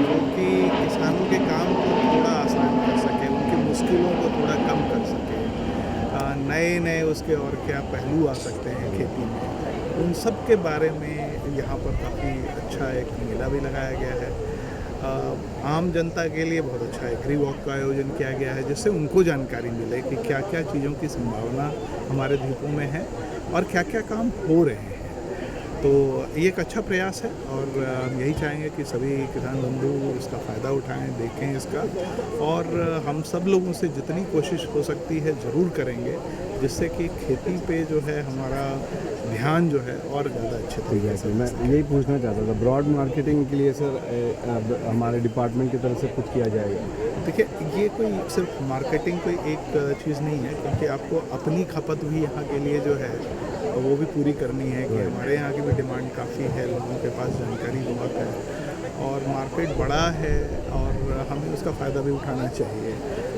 जो कि किसानों के काम को थोड़ा आसान कर सके, उनकी मुश्किलों को थोड़ा कम कर सके, नए नए उसके और क्या पहलू आ सकते हैं खेती में, उन सब के बारे में यहाँ पर काफ़ी अच्छा एक मेला भी लगाया गया है। आम जनता के लिए बहुत अच्छा एग्री वॉक का आयोजन किया गया है, जिससे उनको जानकारी मिले कि क्या क्या चीज़ों की संभावना हमारे द्वीपों में है और क्या क्या काम हो रहे हैं। तो ये एक अच्छा प्रयास है और हम यही चाहेंगे कि सभी किसान बंधु इसका फ़ायदा उठाएं, देखें इसका, और हम सब लोगों से जितनी कोशिश हो सकती है ज़रूर करेंगे, जिससे कि खेती पे जो है हमारा ध्यान जो है और ज़्यादा अच्छे तरीके से। मैं यही पूछना चाहता था, ब्रॉड मार्केटिंग के लिए सर हमारे डिपार्टमेंट की तरफ से कुछ किया जाएगा? देखिए, ये कोई सिर्फ मार्केटिंग कोई एक चीज़ नहीं है, क्योंकि आपको अपनी खपत भी यहाँ के लिए जो है वो भी पूरी करनी है कि हमारे यहाँ की भी डिमांड काफ़ी है, लोगों के पास जानकारी बहुत है और मार्केट बड़ा है और हमें उसका फ़ायदा भी उठाना चाहिए।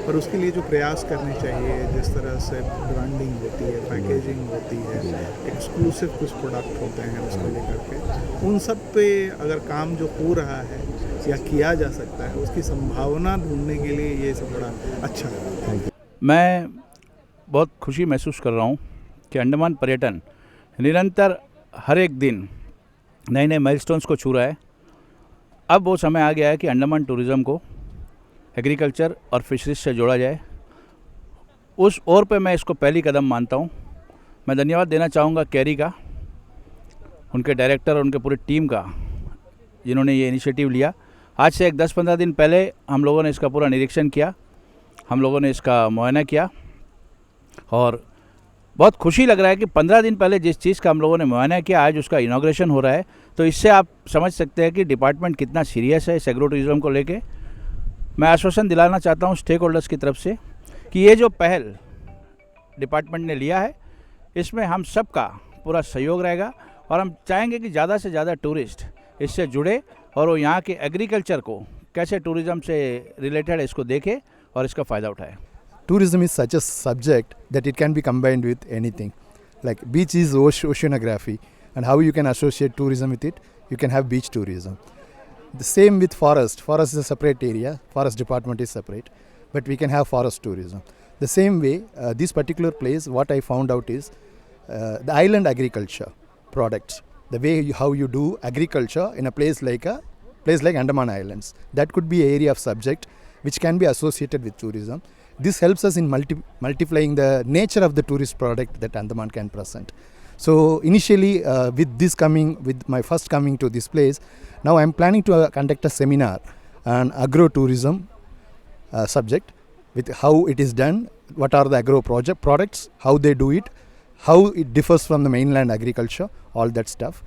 और उसके लिए जो प्रयास करने चाहिए, जिस तरह से ब्रांडिंग होती है, पैकेजिंग होती है, एक्सक्लूसिव कुछ प्रोडक्ट होते हैं उसको लेकर के, उन सब पे अगर काम जो हो रहा है या किया जा सकता है, उसकी संभावना ढूंढने के लिए ये सब बड़ा अच्छा है। मैं बहुत खुशी महसूस कर रहा हूँ कि अंडमान पर्यटन निरंतर हर एक दिन नए नए माइलस्टोन्स को छू रहा है। अब वो समय आ गया है कि अंडमान टूरिज़्म को एग्रीकल्चर और फिशरीज से जोड़ा जाए। उस ओर पे मैं इसको पहली कदम मानता हूँ। मैं धन्यवाद देना चाहूँगा कैरी का, उनके डायरेक्टर और उनके पूरी टीम का, जिन्होंने ये इनिशिएटिव लिया आज से एक 10-15 दिन पहले हम लोगों ने इसका पूरा निरीक्षण किया, हम लोगों ने इसका मुआयना किया और बहुत खुशी लग रहा है कि 15 दिन पहले जिस चीज़ का हम लोगों ने मुआयना किया आज उसका इनॉग्रेशन हो रहा है। तो इससे आप समझ सकते हैं कि डिपार्टमेंट कितना सीरियस है इस एग्रो टूरिज़्म को लेके। मैं आश्वासन दिलाना चाहता हूँ स्टेक होल्डर्स की तरफ से कि ये जो पहल डिपार्टमेंट ने लिया है इसमें हम सबका पूरा सहयोग रहेगा और हम चाहेंगे कि ज़्यादा से ज़्यादा टूरिस्ट इससे जुड़े और वो यहाँ के एग्रीकल्चर को कैसे टूरिज़्म से रिलेटेड इसको देखे और इसका फ़ायदा उठाए। Tourism is such a subject that it can be combined with anything. Like beach is oceanography, and how you can associate tourism with it, you can have beach tourism. The same with forest. Forest is a separate area, forest department is separate, but we can have forest tourism. The same way, this particular place, what I found out is the island agriculture products, the way how you do agriculture in a place like Andaman Islands. That could be an area of subject which can be associated with tourism. This helps us in multiplying the nature of the tourist product that Andaman can present. So initially with my first coming to this place, now I am planning to conduct a seminar on agro-tourism subject with how it is done, what are the agro products, how they do it, how it differs from the mainland agriculture, all that stuff.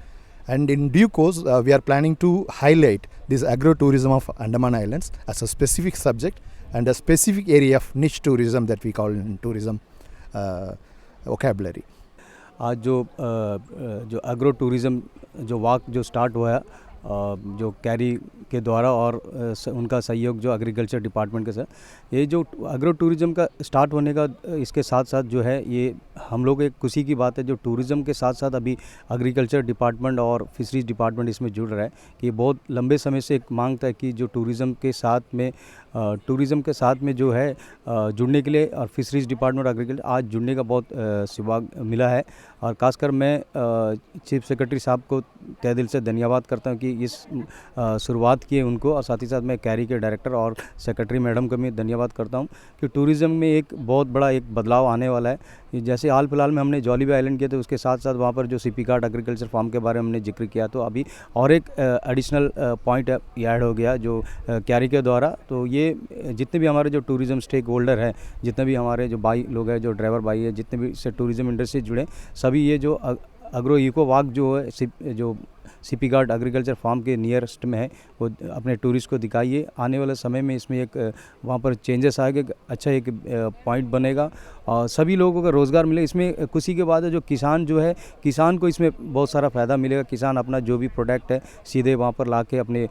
And in due course, we are planning to highlight this agro-tourism of Andaman Islands as a specific subject and a specific area of niche tourism that we call in tourism vocabulary. आज जो agro tourism जो walk जो start हुआ है जो carry के द्वारा और उनका सहयोग जो एग्रीकल्चर डिपार्टमेंट के साथ, ये जो एग्रो टूरिज़म का स्टार्ट होने का इसके साथ साथ जो है ये हम लोग एक खुशी की बात है जो टूरिज़म के साथ साथ अभी एग्रीकल्चर डिपार्टमेंट और फिशरीज डिपार्टमेंट इसमें जुड़ रहा है कि बहुत लंबे समय से एक मांग था कि जो टूरिज़म के साथ में जो है जुड़ने के लिए और फिशरीज डिपार्टमेंट और एग्रीकल्चर आज जुड़ने का बहुत सौभाग्य मिला है। और खासकर मैं चीफ सेक्रेटरी साहब को तहे दिल से धन्यवाद करता हूं कि इस शुरुआत किए उनको, और साथ ही साथ मैं कैरी के डायरेक्टर और सेक्रेटरी मैडम को भी धन्यवाद करता हूं कि टूरिज़्म में एक बहुत बड़ा एक बदलाव आने वाला है। जैसे हाल फिलहाल में हमने जॉलीबे आइलैंड किया तो उसके साथ साथ वहाँ पर जो सीपी घाट एग्रीकल्चर फार्म के बारे में हमने जिक्र किया, तो अभी और एक एडिशनल पॉइंट ऐड हो गया जो कैरी के द्वारा। तो ये जितने भी हमारे जो टूरिज़्म स्टेक होल्डर हैं, जितने भी हमारे जो भाई लोग हैं, जो ड्राइवर भाई है, जितने भी इससे टूरिज़्म इंडस्ट्री से जुड़े, सभी ये जो एग्रो इको वॉक जो है जो सीपी घाट एग्रीकल्चर फार्म के नियरेस्ट में है वो अपने टूरिस्ट को दिखाइए। आने वाले समय में इसमें एक वहाँ पर चेंजेस आएगा, अच्छा एक पॉइंट बनेगा और सभी लोगों को रोज़गार मिले। इसमें खुशी के बाद है जो किसान जो है, किसान को इसमें बहुत सारा फ़ायदा मिलेगा। किसान अपना जो भी प्रोडक्ट है सीधे वहाँ पर लाके अपने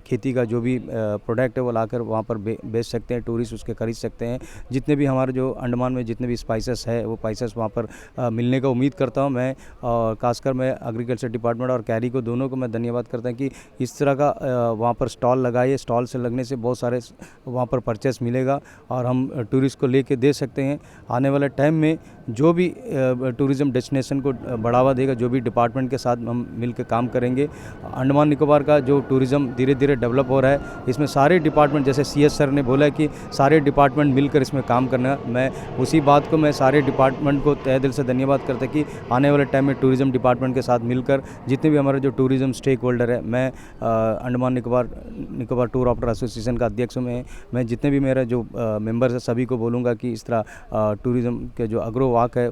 खेती का जो भी प्रोडक्ट है वो लाकर वहाँ पर बेच सकते हैं, टूरिस्ट उसके खरीद सकते हैं। जितने भी हमारे जो अंडमान में जितने भी स्पाइसेस है वो स्पाइसेस वहाँ पर मिलने का उम्मीद करता हूँ मैं। और खासकर मैं एग्रीकल्चर डिपार्टमेंट और कैरी को दोनों को मैं धन्यवाद करता हूँ कि इस तरह का वहाँ पर स्टॉल लगाइए। स्टॉल से लगने से बहुत सारे वहाँ पर परचेस मिलेगा और हम टूरिस्ट को लेके दे सकते हैं। आने वाले टाइम में जो भी टूरिज़्म डेस्टिनेशन को बढ़ावा देगा, जो भी डिपार्टमेंट के साथ हम मिलकर काम करेंगे। अंडमान निकोबार का जो टूरिज़्म धीरे धीरे डेवलप हो रहा है, इसमें सारे डिपार्टमेंट, जैसे CS सर ने बोला है कि सारे डिपार्टमेंट मिलकर इसमें काम करना, मैं उसी बात को मैं सारे डिपार्टमेंट को तहे दिल से धन्यवाद करता कि आने वाले टाइम में टूरिज़्म डिपार्टमेंट के साथ मिलकर जितने भी हमारे जो टूरिज़्म स्टेक होल्डर है, मैं Andaman Nicobar tour operator association का अध्यक्ष हूँ। मैं जितने भी मेरा जो मेंबर्स है सभी को बोलूँगा कि इस तरह टूरिज़्म के जो एग्रो वॉक है,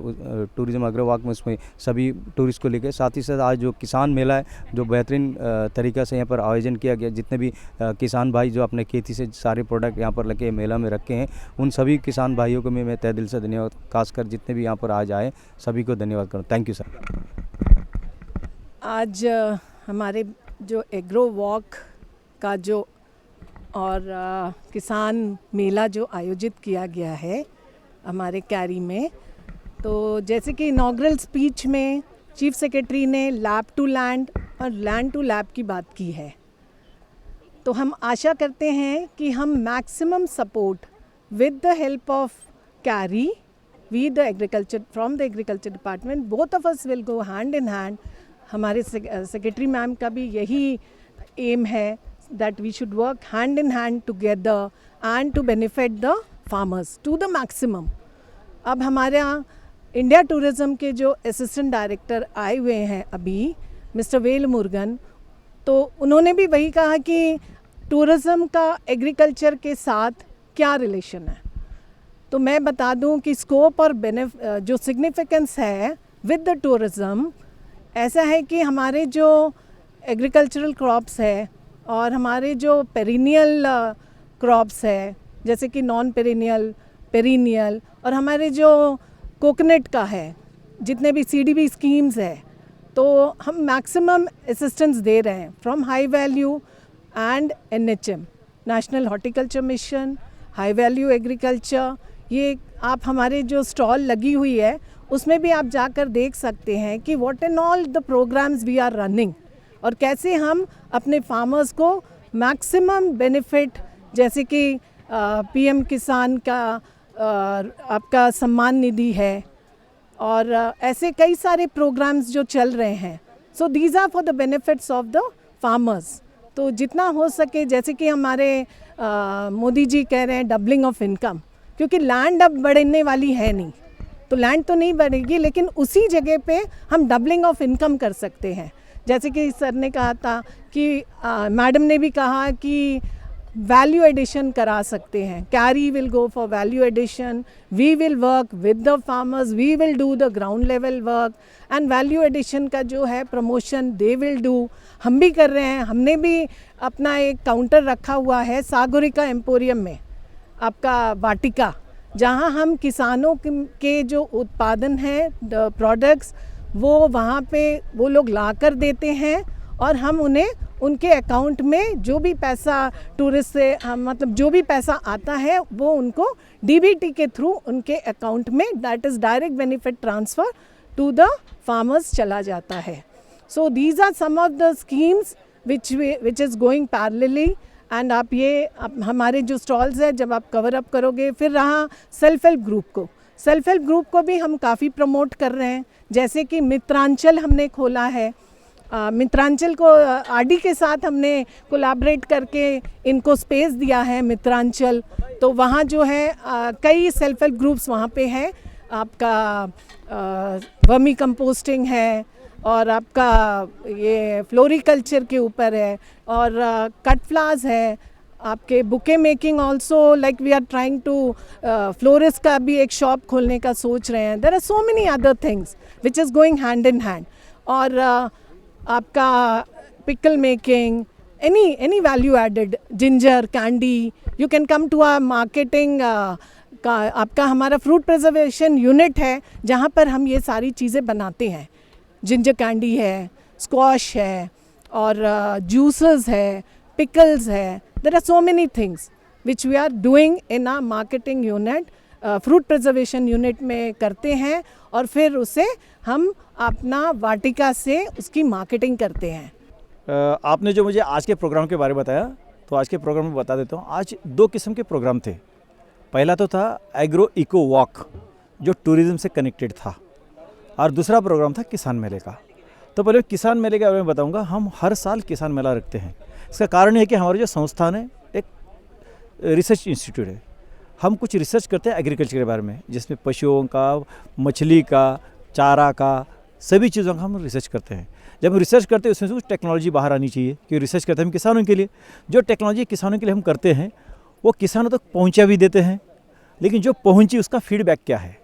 टूरिज़्म एग्रो वॉक में उसमें सभी टूरिस्ट को लेकर, साथ ही साथ आज जो किसान मेला है जो बेहतरीन तरीक़ा से यहाँ पर आयोजन किया गया, जितने भी किसान भाई जो अपने खेती से सारे प्रोडक्ट यहाँ पर लेके मेला में रखे हैं, उन सभी किसान भाइयों को मैं तहे दिल से धन्यवाद, खासकर जितने भी यहाँ पर आज आए सभी को धन्यवाद करूँ। Thank you sir. आज हमारे जो एग्रो वॉक का जो और किसान मेला जो आयोजित किया गया है हमारे कैरी में, तो जैसे कि इनॉग्रल स्पीच में चीफ सेक्रेटरी ने लैब टू लैंड और लैंड टू लैब की बात की है, तो हम आशा करते हैं कि हम maximum support with the help of KVK we the agriculture from the agriculture department, both of us will go hand in hand. हमारे सेक्रेटरी मैम का भी यही एम है that we should work hand in hand together and to benefit the farmers to the maximum। अब हमारे यहाँ India tourism के जो असिस्टेंट डायरेक्टर आए हुए हैं अभी, मिस्टर वेल मुरुगन, तो उन्होंने भी वही कहा कि टूरिज़्म का एग्रीकल्चर के साथ क्या रिलेशन है। तो मैं बता दूं कि स्कोप और जो सिग्निफिकेंस है विद द टूरिज़्म ऐसा है कि हमारे जो एग्रीकल्चरल क्रॉप्स है और हमारे जो पेरिनियल क्रॉप्स है जैसे कि नॉन पेरिनियल, पेरिनियल, और हमारे जो कोकोनट का है, जितने भी CDB स्कीम्स है, तो हम मैक्सिमम असिस्टेंस दे रहे हैं from high value and NHM, national horticulture mission, high value agriculture. ये आप हमारे जो स्टॉल लगी हुई है उसमें भी आप जाकर देख सकते हैं कि what and all the programmes we are running और कैसे हम अपने फार्मर्स को मैक्सिमम बेनिफिट, जैसे कि PM किसान का आपका सम्मान निधि है और ऐसे कई सारे प्रोग्राम्स जो चल रहे हैं। So these are for the benefits of the farmers. तो जितना हो सके, जैसे कि हमारे मोदी जी कह रहे हैं डबलिंग ऑफ इनकम, क्योंकि लैंड अब बढ़ने वाली है नहीं, तो लैंड तो नहीं बढ़ेगी लेकिन उसी जगह पे हम डबलिंग ऑफ इनकम कर सकते हैं। जैसे कि सर ने कहा था कि मैडम ने भी कहा कि वैल्यू एडिशन करा सकते हैं। KVK will go for value addition, we will work with the farmers, we will do the ground level work and value addition का जो है प्रमोशन दे विल डू। हम भी कर रहे हैं, हमने भी अपना एक काउंटर रखा हुआ है सागरिका एम्पोरियम में, आपका वाटिका, जहां हम किसानों के जो उत्पादन हैं प्रोडक्ट्स वो वहाँ पे वो लोग ला कर देते हैं और हम उन्हें उनके अकाउंट में जो भी पैसा टूरिस्ट से मतलब जो भी पैसा आता है वो उनको DBT के थ्रू उनके अकाउंट में, that is direct benefit transfer to the farmers चला जाता है। So these are some of the schemes which is going parallelly and आप हमारे जो स्टॉल्स हैं जब आप कवर अप करोगे। फिर रहा सेल्फ हेल्प ग्रुप को भी हम काफ़ी प्रमोट कर रहे हैं। जैसे कि मित्रांचल हमने खोला है, मित्रांचल को RD के साथ हमने कोलैबोरेट करके इनको स्पेस दिया है मित्रांचल। तो वहाँ जो है कई सेल्फ हेल्प ग्रुप्स वहाँ पे हैं। आपका वर्मी कंपोस्टिंग है और आपका ये फ्लोरिकल्चर के ऊपर है और कट फ्लावर्स है, आपके bouquet making also, like we are trying to florist का भी एक शॉप खोलने का सोच रहे हैं। There are so many other things which is going hand in hand. और आपका pickle making, any value added, ginger candy, you can come to our marketing का आपका हमारा फ्रूट प्रिजर्वेशन यूनिट है जहाँ पर हम ये सारी चीज़ें बनाते हैं। जिंजर कैंडी है, स्क्वाश है और जूसेस है, पिकल्स है। There are so many things which we are doing in our marketing unit, fruit preservation unit में करते हैं और फिर उसे हम अपना वाटिका से उसकी मार्केटिंग करते हैं। आपने जो मुझे आज के प्रोग्राम के बारे में बताया, तो आज के प्रोग्राम में बता देता हूँ। आज 2 किस्म के प्रोग्राम थे। पहला तो था एग्रो इको वॉक जो टूरिज़्म से कनेक्टेड था और दूसरा प्रोग्राम था किसान मेले का। तो पहले किसान मेले के बारे में बताऊँगा। हम हर साल किसान मेला रखते हैं। इसका कारण ये है कि हमारे जो संस्थान है एक रिसर्च इंस्टीट्यूट है। हम कुछ रिसर्च करते हैं एग्रीकल्चर के बारे में, जिसमें पशुओं का, मछली का, चारा का, सभी चीज़ों का हम रिसर्च करते हैं। जब हम रिसर्च करते हैं उसमें से कुछ टेक्नोलॉजी बाहर आनी चाहिए, क्योंकि रिसर्च करते हैं हम किसानों के लिए। जो टेक्नोलॉजी किसानों के लिए हम करते हैं वो किसानों तक पहुंचा भी देते हैं, लेकिन जो पहुंची उसका फीडबैक क्या है,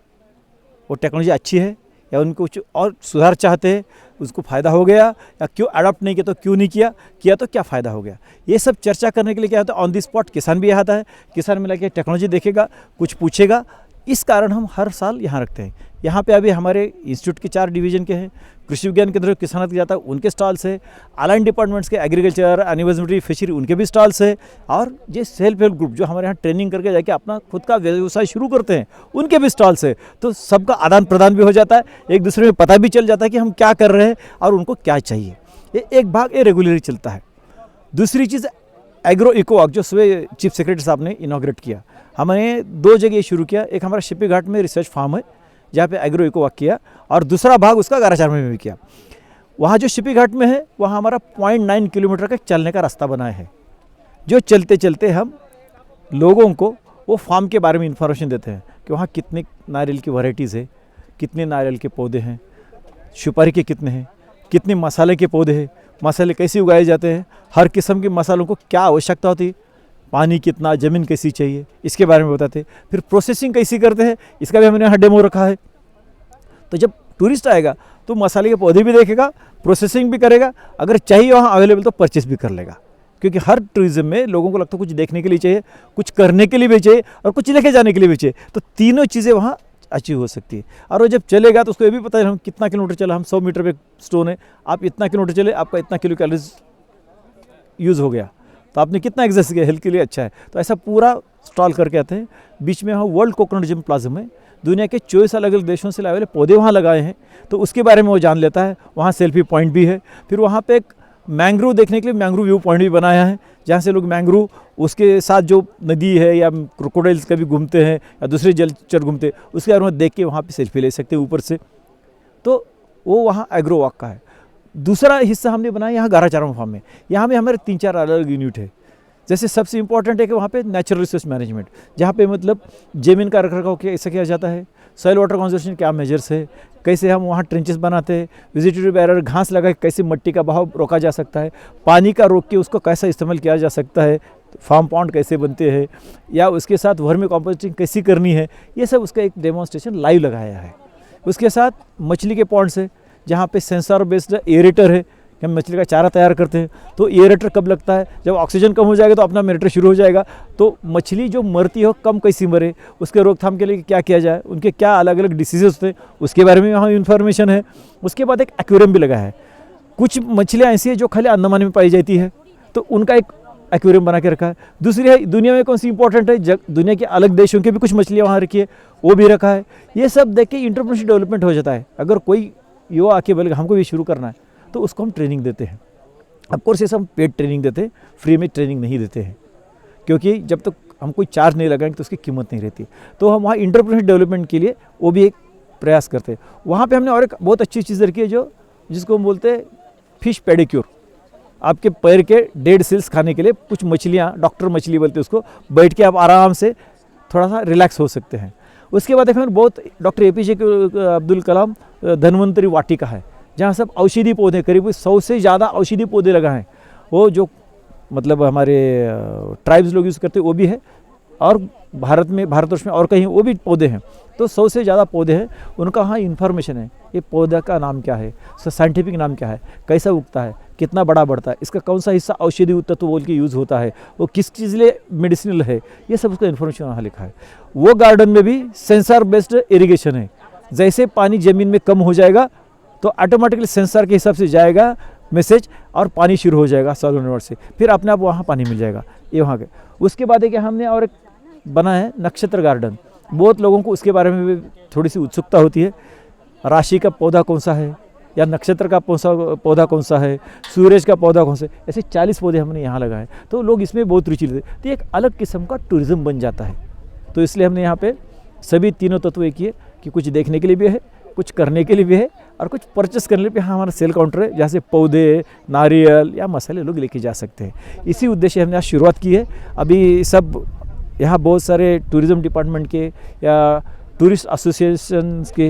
वो टेक्नोलॉजी अच्छी है या उनको कुछ और सुधार चाहते हैं, उसको फ़ायदा हो गया या क्यों अडॉप्ट नहीं किया तो क्यों नहीं किया तो क्या फ़ायदा हो गया। ये सब चर्चा करने के लिए क्या होता है, ऑन द स्पॉट किसान भी आता है, किसान मिला के टेक्नोलॉजी देखेगा, कुछ पूछेगा। इस कारण हम हर साल यहाँ रखते हैं। यहाँ पे अभी हमारे इंस्टीट्यूट के 4 डिवीज़न के हैं, कृषि विज्ञान केंद्र किसानत जाता है उनके स्टॉल्स है, अलाइन डिपार्टमेंट्स के एग्रीकल्चर, एनिमल्सट्री, फिशरी उनके भी स्टॉल्स है, और ये सेल्फ हेल्प ग्रुप जो हमारे यहाँ ट्रेनिंग करके जाके अपना खुद का व्यवसाय शुरू करते हैं उनके भी स्टॉल्स है। तो सबका आदान प्रदान भी हो जाता है, एक दूसरे में पता भी चल जाता है कि हम क्या कर रहे हैं और उनको क्या चाहिए। ये एक भाग ये रेगुलरली चलता है। दूसरी चीज़ एग्रो इको वॉक जो सुबह चीफ सेक्रेटरी साहब ने इनॉग्रेट किया। हमने 2 जगह शुरू किया। एक हमारा शिपी घाट में रिसर्च फार्म है जहाँ पे एग्रो इको वॉक किया, और दूसरा भाग उसका गाराचार में भी किया। वहाँ जो शिपी घाट में है वहाँ हमारा 0.9 किलोमीटर का चलने का रास्ता बनाया है, जो चलते चलते हम लोगों को वो फार्म के बारे में इंफॉर्मेशन देते हैं कि वहाँ कितने नारियल की वैरायटीज़ है, कितने नारियल के पौधे हैं, सुपारी के कितने हैं, कितने मसाले के पौधे हैं, मसाले कैसे उगाए जाते हैं, हर किस्म के मसालों को क्या आवश्यकता होती है, पानी कितना, ज़मीन कैसी चाहिए, इसके बारे में बताते हैं। फिर प्रोसेसिंग कैसी करते हैं, इसका भी हमने यहाँ डेमो रखा है। तो जब टूरिस्ट आएगा तो मसाले के पौधे भी देखेगा, प्रोसेसिंग भी करेगा, अगर चाहिए वहाँ अवेलेबल तो परचेस भी कर लेगा। क्योंकि हर टूरिज्म में लोगों को लगता है कुछ देखने के लिए चाहिए, कुछ करने के लिए भी चाहिए और कुछ लेके जाने के लिए भी चाहिए। तो तीनों चीज़ें वहाँ अचीव हो सकती है। और वो जब चलेगा तो उसको ये भी पता है हम कितना किलोमीटर चला, हम 100 मीटर पे स्टोन है, आप इतना किलोमीटर चले, आपका इतना किलो कैलोरीज यूज़ हो गया, तो आपने कितना एक्सरसाइज किया, हेल्थ के लिए अच्छा है। तो ऐसा पूरा स्टॉल करके आते हैं। बीच में वहाँ वर्ल्ड कोकोनट जिम प्लाज्म है, दुनिया के 24 अलग अलग देशों से लाए हुए पौधे वहाँ लगाए हैं, तो उसके बारे में वो जान लेता है। वहाँ सेल्फी पॉइंट भी है। फिर वहाँ पे एक मैंग्रोव देखने के लिए मैंग्रोव व्यू पॉइंट भी बनाया है, जहाँ से लोग मैंग्रोव, उसके साथ जो नदी है या क्रोकोडाइल्स कभी घूमते हैं या दूसरे जलचर घूमते हैं, उसके बारे में देख के वहाँ पे सेल्फी ले सकते हैं ऊपर से। तो वो वहाँ एग्रो वॉक का है। दूसरा हिस्सा हमने बनाया यहाँ गाराचाराम फार्म में। यहाँ में हमारे 3-4 अलग अलग यूनिट है। जैसे सबसे इम्पॉर्टेंट है कि वहाँ पे नेचुरल रिसोर्स मैनेजमेंट, जहाँ पे मतलब ज़मीन का रखरखाव कैसे किया जाता है, सॉइल वाटर कंजर्वेशन क्या मेजर्स है, कैसे हम वहाँ ट्रेंचेस बनाते हैं, वेजिटेटिव बैरियर घास लगा के कैसे मिट्टी का बहाव रोका जा सकता है, पानी का रोक के उसको कैसा इस्तेमाल किया जा सकता है, फार्म पॉन्ड कैसे बनते हैं, या उसके साथ वर्मी कंपोस्टिंग कैसी करनी है, ये सब उसका एक डेमोन्स्ट्रेशन लाइव लगाया है। उसके साथ मछली के पॉन्ड्स है, जहाँ पे सेंसर बेस्ड एरेटर है, हम मछली का चारा तैयार करते हैं। तो एरेटर कब लगता है, जब ऑक्सीजन कम हो जाएगा तो अपना मेरेटर शुरू हो जाएगा। तो मछली जो मरती हो कम कैसी मरे, उसके रोकथाम के लिए क्या किया जाए, उनके क्या अलग अलग डिसीजेज होते हैं, उसके बारे में वहाँ इन्फॉर्मेशन है। उसके बाद एक एक्वेरियम भी लगा है। कुछ मछलियाँ ऐसी है जो खाली अंडमान में पाई जाती है, तो उनका एक एक्वेरियम बना के रखा है। दूसरी है दुनिया में कौन सी इंपॉर्टेंट है, दुनिया के अलग देशों के भी कुछ मछलियाँ वहाँ रखी है, वो भी रखा है। ये सब देख के एंटरप्रेन्योरशिप डेवलपमेंट हो जाता है। अगर कोई युवा आके बोलेगा हमको भी शुरू करना है, तो उसको हम ट्रेनिंग देते हैं। ऑफकोर्स ये सब पेड ट्रेनिंग देते हैं, फ्री में ट्रेनिंग नहीं देते हैं, क्योंकि जब तक हम कोई चार्ज नहीं लगाएंगे तो उसकी कीमत नहीं रहती। तो हम वहाँ एंटरप्रेन्योरशिप डेवलपमेंट के लिए वो भी एक प्रयास करते हैं। वहाँ पे हमने और एक बहुत अच्छी चीज़ रखी है जिसको हम बोलते हैं फिश पेडिक्योर। आपके पैर के डेड सेल्स खाने के लिए कुछ मछलियाँ, डॉक्टर मछली बोलते हैं उसको, बैठ के आप आराम से थोड़ा सा रिलैक्स हो सकते हैं। उसके बाद देखो बहुत डॉक्टर APJ अब्दुल कलाम धन्वंतरी वाटिका है, जहाँ सब औषधि पौधे, करीब 100 से ज़्यादा औषधि पौधे लगाए। वो जो मतलब हमारे ट्राइब्स लोग यूज़ करते हैं वो भी है, और भारतवर्ष में और कहीं वो भी पौधे हैं। तो 100 से ज़्यादा पौधे हैं, उनका वहाँ इन्फॉर्मेशन है, ये पौधा का नाम क्या है, उसका साइंटिफिक नाम क्या है, कैसा उगता है, कितना बड़ा बढ़ता है, इसका कौन सा हिस्सा औषधि तत्व बोल के यूज़ होता है, वो किस चीज़ लिए मेडिसिनल है, ये सब उसका इन्फॉर्मेशन वहाँ लिखा है। वो गार्डन में भी सेंसर बेस्ड इरीगेशन है। जैसे पानी ज़मीन में कम हो जाएगा तो ऑटोमेटिकली सेंसर के हिसाब से जाएगा मैसेज और पानी शुरू हो जाएगा सॉइल यूनिवर्स से, फिर अपने आप वहाँ पानी मिल जाएगा। ये वहाँ के। उसके बाद है कि हमने और एक बना है नक्षत्र गार्डन। बहुत लोगों को उसके बारे में भी थोड़ी सी उत्सुकता होती है, राशि का पौधा कौन सा है, या नक्षत्र का पौधा कौन सा है, सूरज का पौधा कौन सा है, ऐसे 40 पौधे हमने यहाँ लगाए। तो लोग इसमें बहुत रुचि लेते हैं, तो एक अलग किस्म का टूरिज़्म बन जाता है। तो इसलिए हमने यहाँ पे सभी तीनों तत्व एक ही है कि कुछ देखने के लिए भी है, कुछ करने के लिए भी है, और कुछ परचेस करने पे हमारा सेल काउंटर है, जैसे पौधे, नारियल या मसाले लोग लेके जा सकते हैं। इसी उद्देश्य हमने आज शुरुआत की है। अभी सब यहाँ बहुत सारे टूरिज़्म डिपार्टमेंट के या टूरिस्ट एसोसिएशंस के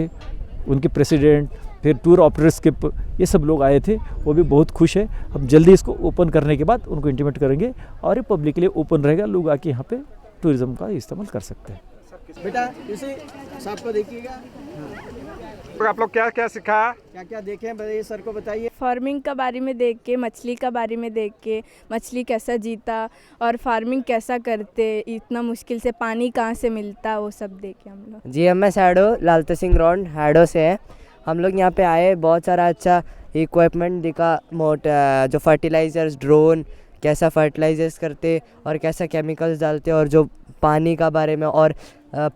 उनके प्रेसिडेंट, फिर टूर ऑपरेटर्स के ये सब लोग आए थे, वो भी बहुत खुश है। हम जल्दी इसको ओपन करने के बाद उनको इंटीमेट करेंगे और ये पब्लिक के लिए ओपन रहेगा, लोग आके यहाँ पे टूरिज़्म का इस्तेमाल कर सकते हैं। बेटा इसी साहब को देखिएगा, आप लोग क्या क्या सीखा, क्या क्या देखे हैं बताइए, सर को बताइए। फार्मिंग का बारे में देख के, मछली का बारे में देख के, मछली कैसा जीता और फार्मिंग कैसा करते, इतना मुश्किल से पानी कहाँ से मिलता, वो सब देखे हम लोग। GMS Hadow Lalta Singh ground Hadow से है। हम लोग यहाँ पे आए, बहुत सारा अच्छा इक्विपमेंट दिखा, जो फर्टिलाइज़र्स, ड्रोन कैसा फर्टिलाइजर्स करते और कैसा केमिकल्स डालते, और जो पानी का बारे में, और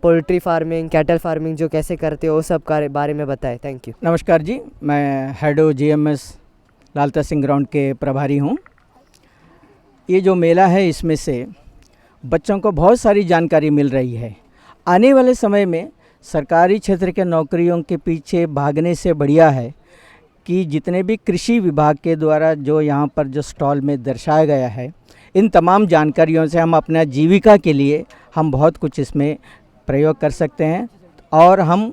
पोल्ट्री फार्मिंग, कैटल फार्मिंग जो कैसे करते हो, वो सब के बारे में बताएं। Thank you. नमस्कार जी, मैं Hadow GMS Lalta Singh ground के प्रभारी हूँ। ये जो मेला है इसमें से बच्चों को बहुत सारी जानकारी मिल रही है। आने वाले समय में सरकारी क्षेत्र के नौकरियों के पीछे भागने से बढ़िया है कि जितने भी कृषि विभाग के द्वारा जो यहाँ पर जो स्टॉल में दर्शाया गया है, इन तमाम जानकारियों से हम अपना जीविका के लिए हम बहुत कुछ इसमें प्रयोग कर सकते हैं, और हम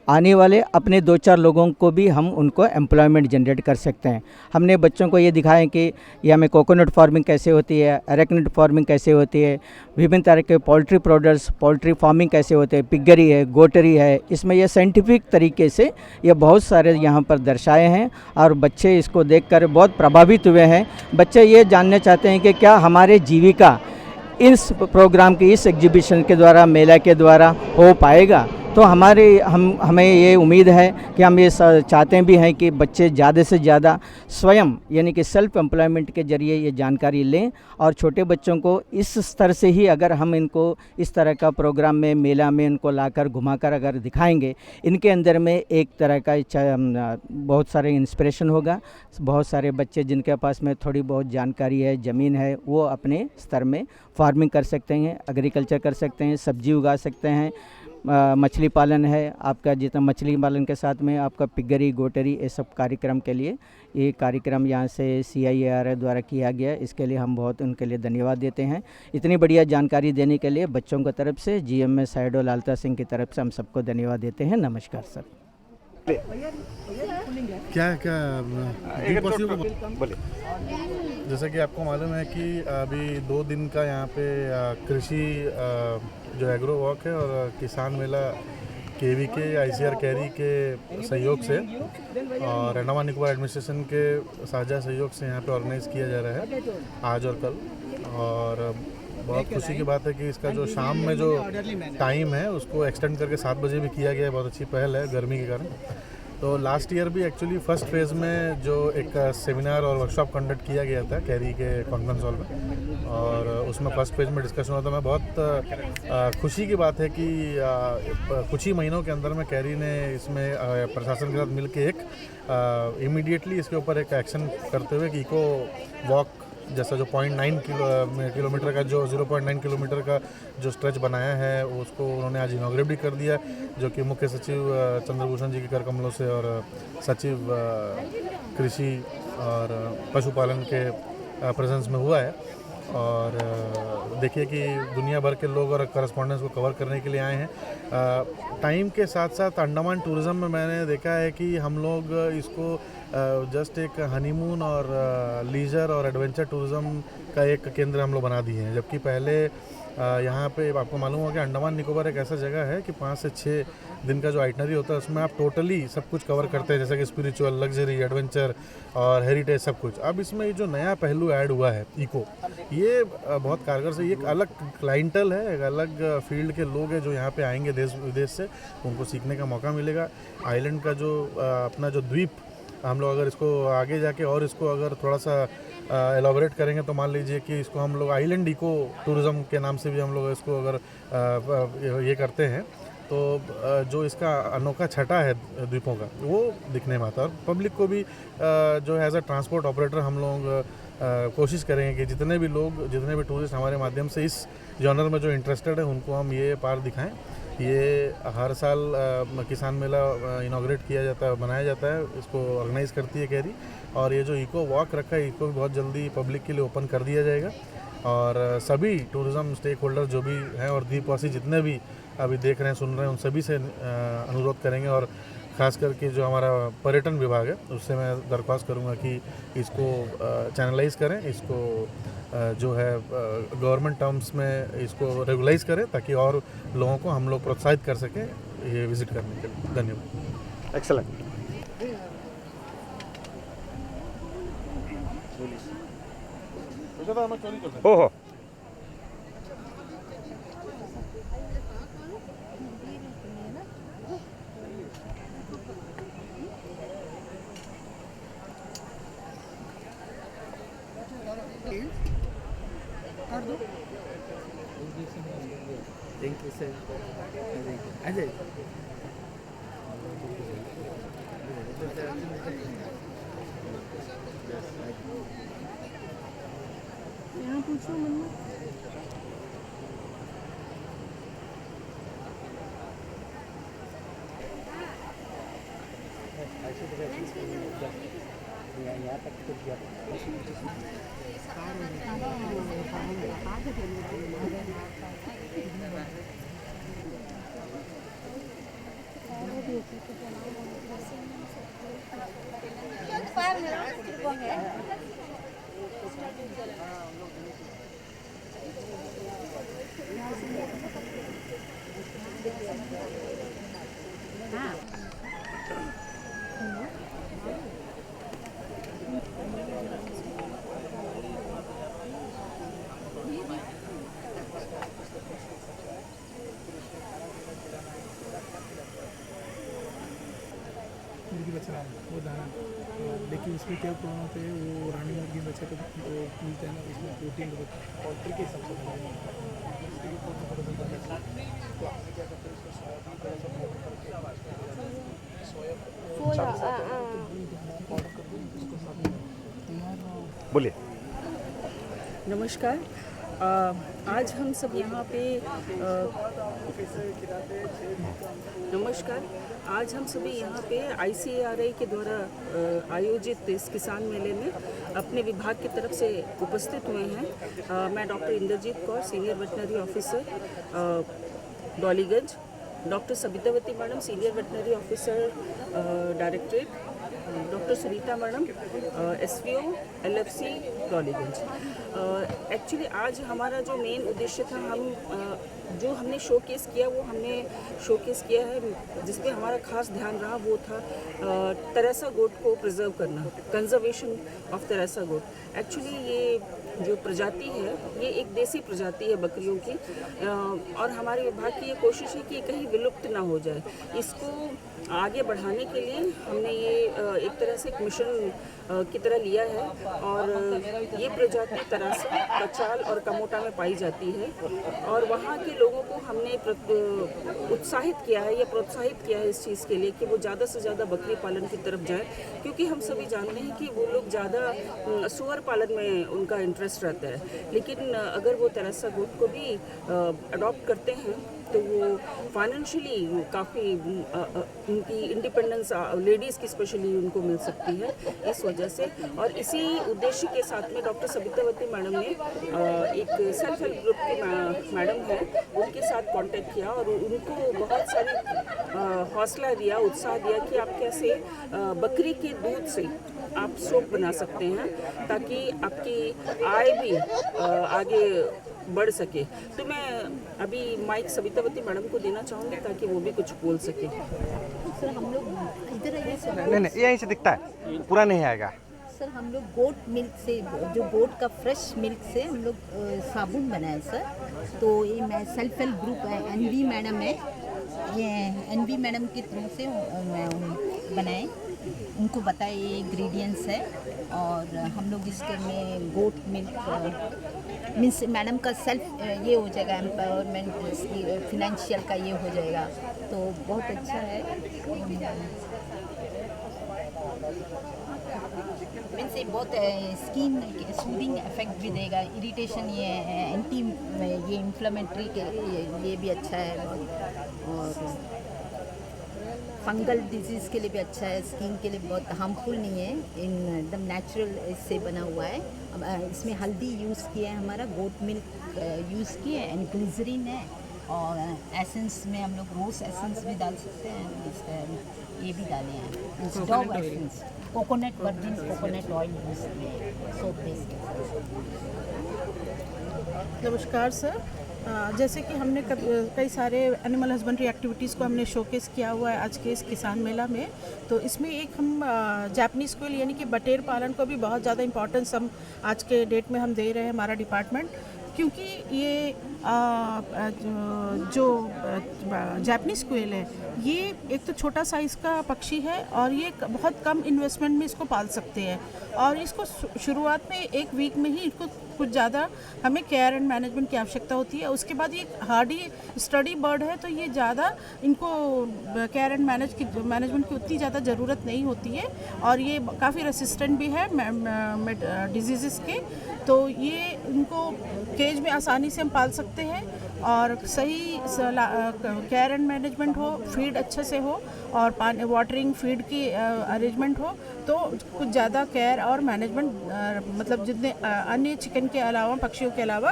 आने वाले अपने 2-4 लोगों को भी हम उनको एम्प्लॉयमेंट जनरेट कर सकते हैं। हमने बच्चों को ये दिखाया कि यहाँ में कोकोनट फार्मिंग कैसे होती है, एरेकनट फार्मिंग कैसे होती है, विभिन्न तरह के पोल्ट्री प्रोडक्ट्स, पोल्ट्री फार्मिंग कैसे होते हैं, पिगरी है, गोटरी है। इसमें ये साइंटिफिक तरीके से ये बहुत सारे यहाँ पर दर्शाए हैं और बच्चे इसको देखकर बहुत प्रभावित हुए हैं। बच्चे ये जानना चाहते हैं कि क्या हमारे जीविका इस प्रोग्राम की, इस एग्जीबिशन के द्वारा, मेला के द्वारा हो पाएगा। तो हमें ये उम्मीद है कि हम ये चाहते भी हैं कि बच्चे ज़्यादा से ज़्यादा स्वयं यानी कि सेल्फ एम्प्लॉयमेंट के ज़रिए ये जानकारी लें और छोटे बच्चों को इस स्तर से ही अगर हम इनको इस तरह का प्रोग्राम में, मेला में इनको लाकर घुमाकर अगर दिखाएंगे, इनके अंदर में एक तरह का बहुत सारे इंस्पिरेशन होगा। बहुत सारे बच्चे जिनके पास में थोड़ी बहुत जानकारी है, ज़मीन है, वो अपने स्तर में फार्मिंग कर सकते हैं, एग्रीकल्चर कर सकते हैं, सब्जी उगा सकते हैं, मछली पालन है आपका, जितना मछली पालन के साथ में आपका पिगरी, गोटरी, ये सब कार्यक्रम के लिए ये कार्यक्रम यहाँ से CIAR द्वारा किया गया। इसके लिए हम बहुत उनके लिए धन्यवाद देते हैं। इतनी बढ़िया जानकारी देने के लिए बच्चों की तरफ से GMS हैडो लालता सिंह की तरफ से हम सबको धन्यवाद देते हैं। नमस्कार सर। क्या जैसा कि आपको मालूम है कि अभी 2 दिन का यहाँ पे कृषि जो एग्रो वॉक है और किसान मेला KVK ICR कैरी के सहयोग से और अंडमान निकोबार एडमिनिस्ट्रेशन के साझा सहयोग से यहाँ पे ऑर्गेनाइज़ किया जा रहा है आज और कल। और बहुत खुशी की बात है कि इसका जो शाम में जो टाइम है उसको एक्सटेंड करके 7 बजे भी किया गया है। बहुत अच्छी पहल है गर्मी के कारण। तो लास्ट ईयर भी एक्चुअली फर्स्ट फेज़ में जो एक सेमिनार और वर्कशॉप कंडक्ट किया गया था कैरी के कॉन्फ्रेंस हॉल में, और उसमें फर्स्ट फेज में डिस्कशन हुआ था। मैं बहुत खुशी की बात है कि कुछ ही महीनों के अंदर में कैरी ने इसमें प्रशासन के साथ मिलकर एक इमीडिएटली इसके ऊपर एक एक्शन करते हुए कि इको वॉक जैसा जो 0.9 किलोमीटर का, जो 0.9 किलोमीटर का जो स्ट्रेच बनाया है उसको उन्होंने आज इनॉग्रेट भी कर दिया, जो कि मुख्य सचिव चंद्रभूषण जी के कर कमलों से और सचिव कृषि और पशुपालन के प्रेजेंस में हुआ है। और देखिए कि दुनिया भर के लोग और करस्पॉन्डेंट्स को कवर करने के लिए आए हैं। टाइम के साथ साथ अंडमान टूरिज़्म में मैंने देखा है कि हम लोग इसको जस्ट एक हनीमून और लीजर और एडवेंचर टूरिज़्म का एक केंद्र हम लोग बना दिए हैं, जबकि पहले यहाँ पे आपको मालूम होगा कि अंडमान निकोबार एक ऐसा जगह है कि 5 से 6 दिन का जो आइटनरी होता है उसमें आप टोटली सब कुछ कवर करते हैं, जैसे कि स्पिरिचुअल, लग्जरी, एडवेंचर और हेरिटेज सब कुछ। अब इसमें ये जो नया पहलू ऐड हुआ है इको, ये बहुत कारगर से, ये एक अलग क्लाइंटल है, एक अलग फील्ड के लोग हैं जो यहाँ पे आएंगे देश विदेश से, उनको सीखने का मौका मिलेगा। आइलैंड का जो अपना जो द्वीप, हम लोग अगर इसको आगे जाके और इसको अगर थोड़ा सा एलाबोरेट करेंगे तो मान लीजिए कि इसको हम लोग आइलैंड इको टूरिज़्म के नाम से भी हम लोग इसको अगर ये करते हैं तो जो इसका अनोखा छटा है द्वीपों का वो दिखने में आता है। और पब्लिक को भी जो एज अ ट्रांसपोर्ट ऑपरेटर हम लोग कोशिश करेंगे कि जितने भी लोग, जितने भी टूरिस्ट हमारे माध्यम से इस जॉनर में जो इंटरेस्टेड है उनको हम ये पार दिखाएं। ये हर साल किसान मेला इनॉग्रेट किया जाता है, बनाया जाता है, इसको ऑर्गेनाइज़ करती है कैरी। और ये जो इको वॉक रखा है इसको भी बहुत जल्दी पब्लिक के लिए ओपन कर दिया जाएगा। और सभी टूरिज़्म स्टेक होल्डर जो भी हैं और द्वीपवासी जितने भी अभी देख रहे हैं, सुन रहे हैं, उन सभी से अनुरोध करेंगे। और ख़ास करके जो हमारा पर्यटन विभाग है उससे मैं दरख्वास्त करूँगा कि इसको चैनलाइज़ करें, इसको जो है गवर्नमेंट टर्म्स में इसको रेगुलाइज करें, ताकि और लोगों को हम लोग प्रोत्साहित कर सकें ये विज़िट करने के लिए। धन्यवाद। एक्सेलेंट। ओहो, थैंक यू सर। अजय यहाँ पूछो मम्मा। यहाँ तक कुछ देखो कि उसमें क्या प्रॉब्लम होते हैं, वो रानी मुर्गी बच्चे को मिलते हैं ना, उसमें प्रोटीन पोल्ट्री के हिसाब से तो हमने क्या करते हैं, उसको बोलिए। नमस्कार। आज हम सब यहाँ पे आज हम सभी यहाँ पे ICARI के द्वारा आयोजित इस किसान मेले में अपने विभाग की तरफ से उपस्थित हुए हैं। मैं doctor Indrajeet Kaur, senior veterinary officer Daliganj, doctor Sabitavati madam, senior veterinary officer directorate, doctor Sunita madam, SVO LFC Daliganj. Actually आज हमारा जो मेन उद्देश्य था, जो हमने शोकेस किया वो हमने शोकेस किया है, जिस पे हमारा खास ध्यान रहा वो था तेरेसा गोट को प्रिजर्व करना, conservation of Teressa goat. Actually ये जो प्रजाति है ये एक देसी प्रजाति है बकरियों की, और हमारे विभाग की ये कोशिश है कि ये कहीं विलुप्त ना हो जाए। इसको आगे बढ़ाने के लिए हमने ये एक तरह से एक मिशन की तरह लिया है, और ये प्रजाति तरासा, कचाल और कमोटा में पाई जाती है, और वहाँ के लोगों को हमने उत्साहित किया है या प्रोत्साहित किया है इस चीज़ के लिए कि वो ज़्यादा से ज़्यादा बकरी पालन की तरफ जाए, क्योंकि हम सभी जानते हैं कि वो लोग ज़्यादा सुअर पालन में उनका इंटरेस्ट रहता है, लेकिन अगर वो तेरेसा गोट को भी अडॉप्ट करते हैं तो वो फाइनेंशियली काफ़ी उनकी इंडिपेंडेंस, लेडीज़ की स्पेशली उनको मिल सकती है इस वजह से। और इसी उद्देश्य के साथ में डॉक्टर सबितावती मैडम ने एक सेल्फ हेल्प ग्रुप की मैडम है, उनके साथ कांटेक्ट किया और उनको बहुत सारी हौसला दिया, उत्साह दिया कि आप कैसे बकरी के दूध से आप सोप बना सकते हैं ताकि आपकी आय भी आगे बढ़ सके। तो मैं अभी माइक सबितावती मैडम को देना चाहूँगी ताकि वो भी कुछ बोल सके। सर हम लोग इधर आइए सर। नहीं, यहीं से दिखता है, पूरा नहीं आएगा। सर हम लोग गोट मिल्क से, जो गोट का फ्रेश मिल्क से हम लोग साबुन बनाए सर। तो ये मैं सेल्फ हेल्प ग्रुप है, NV मैडम है, ये NV मैडम के थ्रू से बनाए, उनको बताए ये इंग्रेडिएंट्स है, और हम लोग इसके में गोट मिल्क मीन्स मैडम का सेल्फ ये हो जाएगा, एम्पावरमेंट फिनेंशियल का ये हो जाएगा, तो बहुत अच्छा है। मीन्स ये बहुत स्किन सूदिंग इफेक्ट भी देगा, इरिटेशन ये एंटी ये इन्फ्लेमेटरी के ये भी अच्छा है बहुत, और फंगल डिजीज़ के लिए भी अच्छा है, स्किन के लिए बहुत हार्मफुल नहीं है, एकदम नेचुरल इससे बना हुआ है। इसमें हल्दी यूज़ किया है, हमारा गोट मिल्क यूज़ किया है, एंड ग्लिसरीन है, और एसेंस में हम लोग रोज़ एसेंस भी डाल सकते हैं, इसका ये भी डाले हैं, Dove essence, coconut, virgin coconut oil use किए सोप बेस। नमस्कार सर। जैसे कि हमने कई सारे एनिमल हस्बेंड्री एक्टिविटीज़ को हमने शोकेस किया हुआ है आज के इस किसान मेला में, तो इसमें एक हम जापानीज़ क्विल यानी कि बटेर पालन को भी बहुत ज़्यादा इम्पोर्टेंस हम आज के डेट में हम दे रहे हैं, हमारा डिपार्टमेंट, क्योंकि ये जो जापानीज़ क्वेल है ये एक तो छोटा साइज़ का पक्षी है, और ये बहुत कम इन्वेस्टमेंट में इसको पाल सकते हैं, और इसको शुरुआत में एक वीक में ही इनको कुछ ज़्यादा हमें केयर एंड मैनेजमेंट की आवश्यकता होती है। उसके बाद ये हार्डी स्टडी बर्ड है, तो ये ज़्यादा इनको केयर एंड मैनेजमेंट की उतनी ज़्यादा ज़रूरत नहीं होती है, और ये काफ़ी रेसिस्टेंट भी है डिजीज़ के, तो ये इनको केज में आसानी से हम पाल सकते हैं, और सही केयर एंड मैनेजमेंट हो, फीड अच्छे से हो, और पानी वाटरिंग फीड की अरेंजमेंट हो, तो कुछ ज़्यादा केयर और मैनेजमेंट मतलब जितने अन्य चिकन के अलावा, पक्षियों के अलावा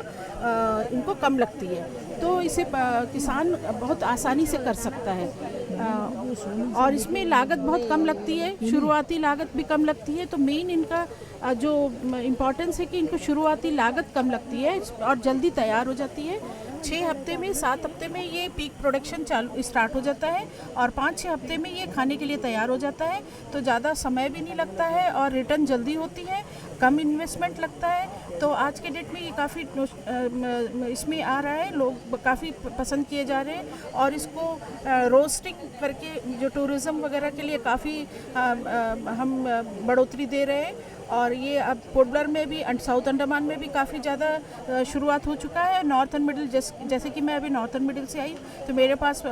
इनको कम लगती है, तो इसे किसान बहुत आसानी से कर सकता है, और इसमें लागत बहुत कम लगती है, शुरुआती लागत भी कम लगती है। तो मेन इनका जो इम्पोर्टेंस है कि इनको शुरुआती लागत कम लगती है और जल्दी तैयार हो जाती है। 6 हफ्ते में 7 हफ्ते में ये पीक प्रोडक्शन स्टार्ट हो जाता है, और 5-6 हफ्ते में ये खाने के लिए तैयार हो जाता है, तो ज़्यादा समय भी नहीं लगता है, और रिटर्न जल्दी होती है, कम इन्वेस्टमेंट लगता है। तो तो आज के डेट में ये काफ़ी इसमें आ रहा है, लोग काफ़ी पसंद किए जा रहे हैं और इसको रोस्टिंग करके जो टूरिज़्म वगैरह के लिए काफ़ी हम बढ़ोतरी दे रहे हैं। और ये अब पोर्ट ब्लेयर में भी साउथ अंडमान में भी काफ़ी ज़्यादा शुरुआत हो चुका है। नॉर्थन मिडिल जैसे कि मैं अभी नॉर्थन मिडिल से आई तो मेरे पास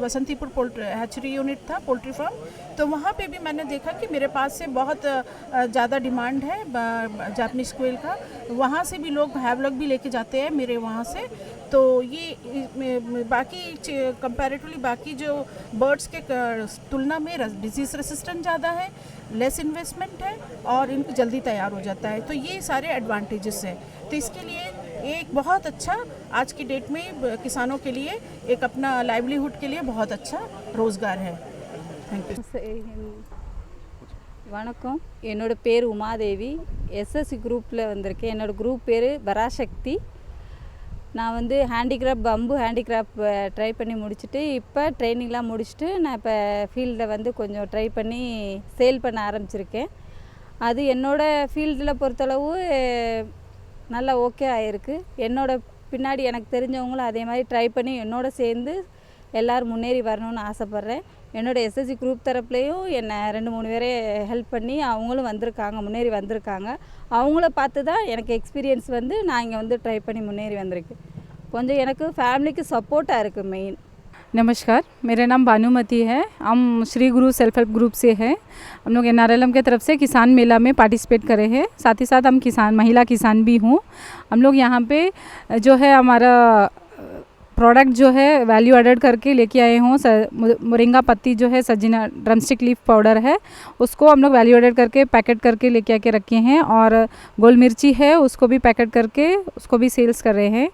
बसंतीपुर पोल्ट्री हैचरी यूनिट था, पोल्ट्री फार्म, तो वहाँ पे भी मैंने देखा कि मेरे पास से बहुत ज़्यादा डिमांड है जापानीज क्वेल का। वहाँ से भी लोग हैवलॉक भी लेके जाते हैं मेरे वहाँ से। तो ये बाकी कंपैरेटिवली बाकी जो बर्ड्स के तुलना में डिजीज़ रेसिस्टेंट ज़्यादा है, लेस इन्वेस्टमेंट है और इनको जल्दी तैयार हो जाता है। तो ये सारे एडवांटेजेस हैं। तो इसके लिए एक बहुत अच्छा आज की डेट में किसानों के लिए एक अपना लाइवलीहुड के लिए बहुत अच्छा रोज़गार है। Thank you. வணக்கம், என்னோட பேர் உமாதேவி. எஸ்எஸ்சி குரூப்பில் வந்திருக்கேன். என்னோட குரூப் பேர் பராசக்தி. நான் வந்து ஹேண்டிகிராஃப்ட் பம்பு ஹேண்டிகிராஃப்ட் ட்ரை பண்ணி முடிச்சுட்டு இப்போ ட்ரைனிங்லாம் முடிச்சுட்டு நான் இப்போ ஃபீல்டில் வந்து கொஞ்சம் ட்ரை பண்ணி சேல் பண்ண ஆரம்பிச்சிருக்கேன். அது என்னோடய ஃபீல்டில் பொறுத்தளவு நல்லா ஓகே ஆகிருக்கு. என்னோட பின்னாடி எனக்கு தெரிஞ்சவங்களும் அதே மாதிரி ட்ரை பண்ணி என்னோட சேர்ந்து எல்லோரும் முன்னேறி வரணும்னு ஆசைப்பட்றேன். என்னோட எஸ்எஸ்சி குரூப் தரப்புலேயும் என்னை 2-3 பேரே ஹெல்ப் பண்ணி அவங்களும் வந்திருக்காங்க, முன்னேறி வந்திருக்காங்க. அவங்கள பார்த்து தான் எனக்கு எக்ஸ்பீரியன்ஸ் வந்து நான் இங்கே வந்து ட்ரை பண்ணி முன்னேறி வந்திருக்கேன். கொஞ்சம் எனக்கு ஃபேமிலிக்கு சப்போர்ட்டாக இருக்குது மெயின். नमस्कार, मेरा नाम भानुमति है. हम श्री गुरु सेल्फ हेल्प ग्रुप से हैं. हम लोग NRLM के तरफ से किसान मेला में पार्टिसिपेट करे हैं. साथ ही साथ हम महिला किसान भी हूँ. हम लोग यहाँ पे जो है हमारा प्रोडक्ट जो है वैल्यू एडेड करके लेके आए हों. मोरिंगा पत्ती जो है सजीना ड्रमस्टिक लीफ पाउडर है, उसको हम लोग वैल्यू एडेड करके पैकेट करके लेके आके रखे हैं. और गोल मिर्ची है उसको भी पैकेट करके उसको भी सेल्स कर रहे हैं.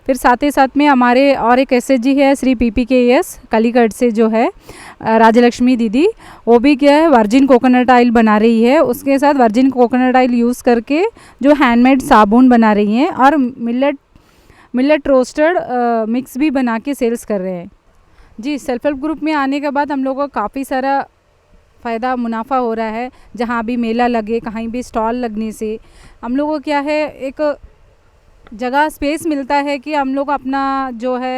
फिर साथ ही साथ में हमारे और एक SHG है श्री PPKS कालीगढ़ से जो है राजलक्ष्मी दीदी, वो भी क्या है वर्जिन कोकोनट ऑयल बना रही है. उसके साथ वर्जिन कोकोनट ऑयल यूज़ करके जो हैंडमेड साबुन बना रही हैं और मिलेट रोस्टेड मिक्स भी बना के सेल्स कर रहे हैं. जी, सेल्फ हेल्प ग्रुप में आने के बाद हम लोगों को काफ़ी सारा फ़ायदा मुनाफा हो रहा है. जहाँ भी मेला लगे, कहीं भी स्टॉल लगने से हम लोगों को क्या है एक जगह स्पेस मिलता है कि हम लोग अपना जो है